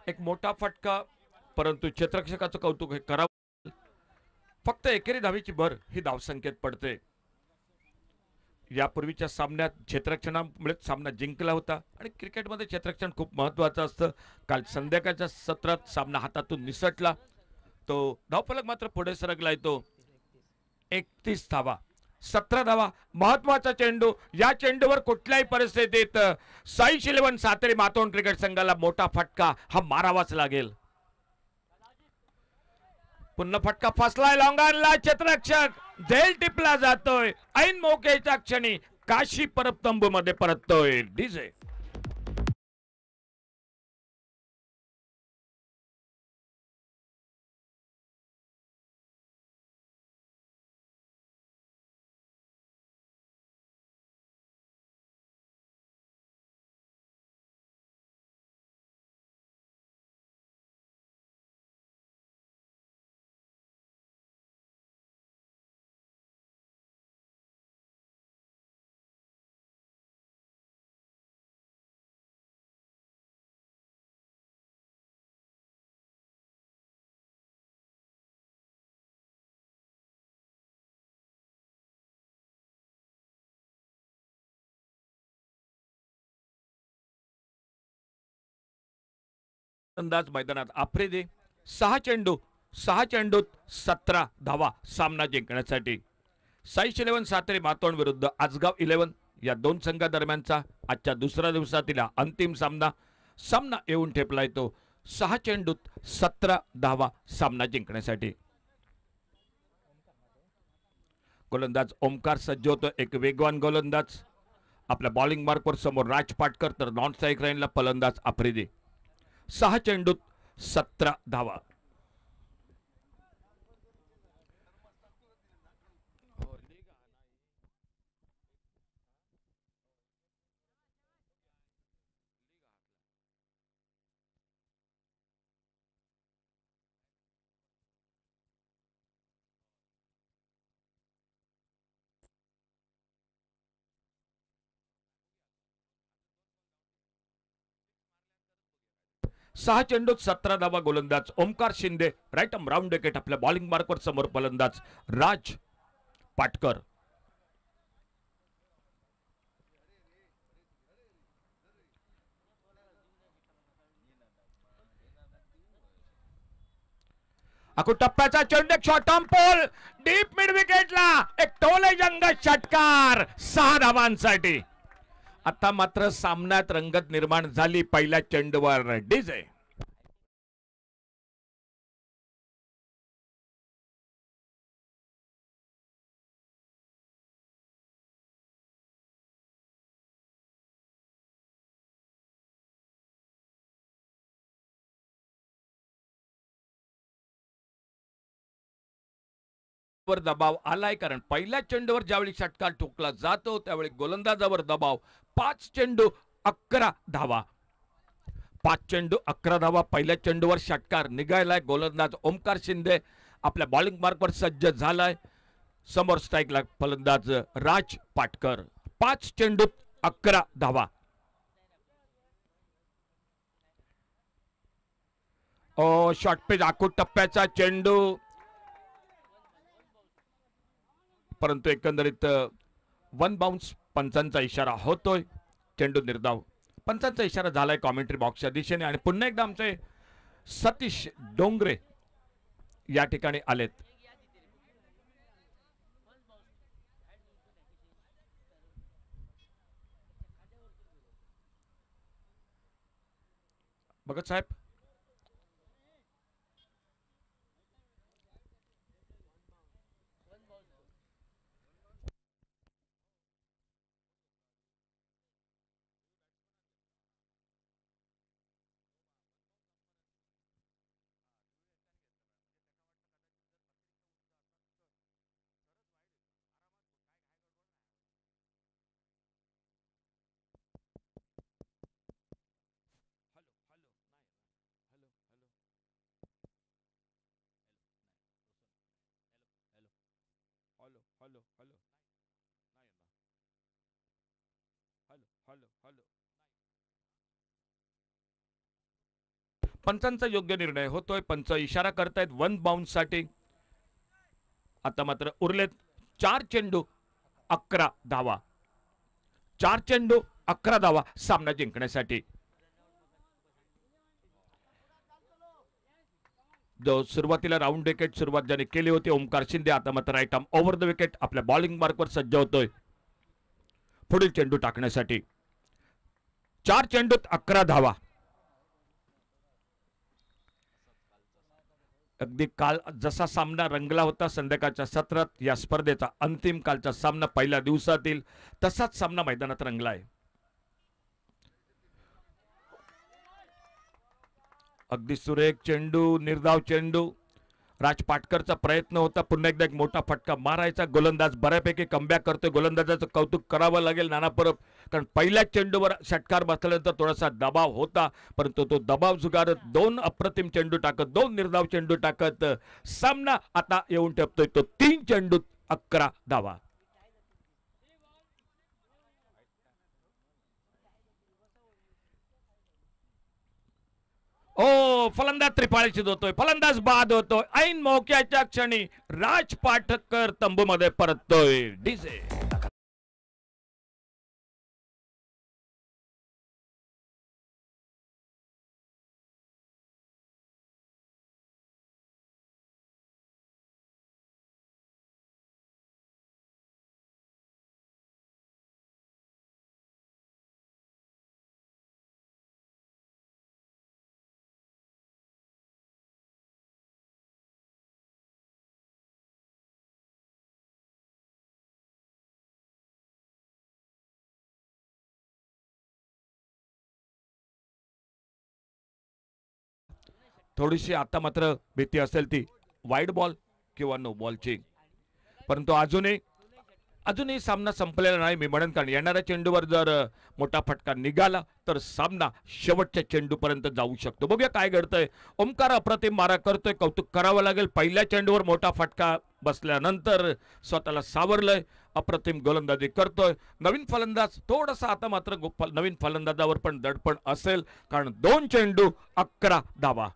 एक मोठा फटका, परंतु क्षेत्ररक्षकाचं कौतुक हे करावं. फक्त एकेरी धावेची भर ही धावसंख्येत पडते. यापूर्वीच्या सामन्यात क्षेत्ररक्षणामुळे सामना जिंकला होता आणि क्रिकेटमध्ये क्षेत्ररक्षण खूप महत्त्वाचं असतं. काल संध्याकाळच्या सत्रात सामना हातातून निसटला. तो धावफलक मात्र पुढे सरकला येतो. 31 धावा, 17 धावा. महत्वाचा चेंडू. या चेंडूवर कुठल्याही परिस्थितीत साई शिलवण सातेरी मातोंड क्रिकेट संघाला मोठा फटका हा मारावाच लागेल. पुन्हा फटका फसलाय लॉंगारला. क्षेत्ररक्षक झेल टिपला जातोय. ऐन मोक्याच्या क्षणी काशी परत तंबू मध्ये परततोय. डीजे अंदाज मैदानात आफ्रिदी. 6 चेंडू, 6 चेंडूत 17 धावा सामना जिंकण्यासाठी. साई इलेव्हन सातेरी मातोंड विरुद्ध आजगाव 11 या दोन संघादरम्यानचा आजच्या दुसऱ्या दिवसातील अंतिम सामना. सामना येऊन ठेपला येतो 6 चेंडूत 17 धावा सामना जिंकण्यासाठी. गोलंदाज ओमकार सज्ज होतो. एक वेगवान गोलंदाज. आपल्या बॉलिंग मार्कवर समोर राज पाटकर, तर नॉन स्ट्राईक लाईनला फलंदाज आफ्रिदी. 6 चेंडूत 17 धावा. सहा चेंडूत 17 धावा. गोलंदाज Omkar Shinde. Right arm round wicket. आपल्या बॉलिंग मार्कवर समोर फलंदाज राज पाटकर. अकू टप्प्याचा चेंडू, short on pull, deep mid विकेटला एक टोले जंग षटकार 6 धावांसाठी. आता मात्र सामन्यात रंगत निर्माण झाली पहिल्या चेंडूवर. डीजे वर दबाव आलाय, कारण पहिल्या चेंडूवर ज्यावेळी षटकार ठोकला जातो त्यावेळी गोलंदाजावर दबाव. 5 चेंडू 11 धावा. 5 चेंडू 11 धावा. पहिल्या चेंडूवर षटकार निघालाय. गोलंदाज ओमकार शिंदे आपल्या बॉलिंग मार्कवर सज्ज झालाय. समोर स्ट्राईकला फलंदाज राज पाटकर. 5 चेंडूत 11 धावा. शॉर्ट पेज आखूड टप्प्याचा चेंडू, परंतु एकंदरीत वन बाउन्स. पंचांचा इशारा होतोय. चेंडू निर्धाव. पंचांचा इशारा झालाय कॉमेंट्री बॉक्सच्या दिशेने. आणि पुन्हा एकदा आमचे सतीश डोंगरे या ठिकाणी आलेत. भगत साहेब, hello hello hello hello hello hello. पंचांचा योग्य निर्णय होतोय. पंच इशारा करतायत 1 बाउन्स साठी. आता मात्र उरलेत 4 चेंडू 11 धावा. 4 चेंडू 11 धावा सामना जिंकण्यासाठी. जो सुरुवातीला राऊंड विकेट सुरुवात ज्याने केली होती ओमकार शिंदे, आता मात्र right arm over the wicket आपल्या बॉलिंग मार्कवर सज्ज होतोय पुढील चेंडू टाकण्यासाठी. 4 चेंडूत 11 धावा. अगदी काल जसा सामना रंगला होता संध्याकाळच्या सत्रात, या स्पर्धेचा अंतिम कालचा सामना पहिल्या दिवसातील तसाच सामना मैदानात रंगला आहे. अगदी सुरेख चेंडू, निर्धाव चेंडू. राज पाटकरचा प्रयत्न होता पुन्हा एकदा एक मोठा फटका मारायचा. गोलंदाज बऱ्यापैकी कमबॅक करतोय. गोलंदाजाचं कौतुक करावं लागेल नाना परब, कारण पहिल्या चेंडूवर षटकार बसल्यानंतर थोडासा दबाव होता, परंतु तो दबाव झुगारत 2 अप्रतिम चेंडू टाकत, 2 निर्धाव चेंडू टाकत सामना आता येऊन ठेपतोय तो 3 चेंडूत 11 धावा. ओ फलंदाज त्रिपाळीची होतोय, फलंदाज बाद होतोय. ऐन मोक्याच्या क्षणी राज पाटकर तंबूमध्ये परततोय. डीजे थोडीशी आता मात्र भीती असेल ती वाईड बॉल किंवा नो बॉलची, परंतु अजूनही सामना संपलेला नाही मी म्हणेन, कारण येणाऱ्या चेंडूवर जर मोठा फटका निघाला तर सामना शेवटच्या चेंडूपर्यंत जाऊ शकतो. बघूया काय घडतंय. ओमकार अप्रतिम मारा करतोय, कौतुक करावं लागेल. पहिल्या चेंडूवर मोठा फटका बसल्यानंतर स्वतःला सावरलंय, अप्रतिम गोलंदाजी करतोय. नवीन फलंदाज थोडासा आता मात्र नवीन फलंदाजावर पण दडपण असेल, कारण 2 चेंडू 11 धावा.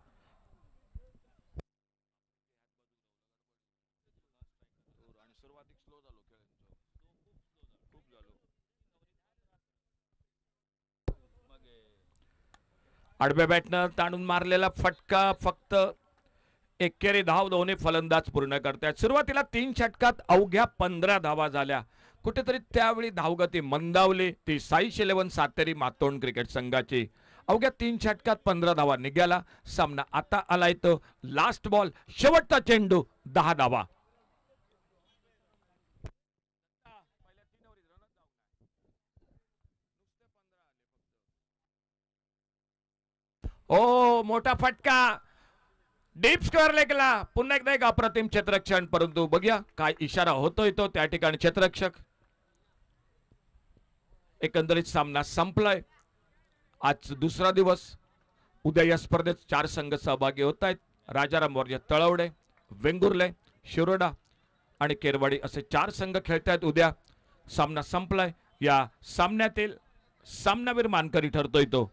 आडव्या बॅटनं ताणून मारलेला फटका, फक्त एकेरी धाव दोन्ही फलंदाज पूर्ण करतात. सुरुवातीला 3 षटकात अवघ्या 15 धावा झाल्या. कुठेतरी त्यावेळी धावगती मंदावली ती साईश 11 सातेरी मातोंड क्रिकेट संघाची. अवघ्या 3 षटकात 15 धावा निघाला. सामना आता आलाय तो लास्ट बॉल, शेवटचा चेंडू 10 धावा. ओ मोठा फटका डीप स्क्वेअर लेगला. पुन्हा एकदा एक अप्रतिम क्षेत्ररक्षण, परंतु बघूया काय इशारा होतोय तो त्या ठिकाणी क्षेत्ररक्षक. एकंदरीत सामना संपलाय. आज दुसरा दिवस. उद्या या स्पर्धेत 4 संघ सहभागी होत आहेत. राजाराम वर्य तळवडे, वेंगुर्ले, शिरोडा आणि केरवाडी असे 4 संघ खेळत आहेत. उद्या सामना संपलाय. या सामन्यातील सामनावीर मानकरी ठरतोय तो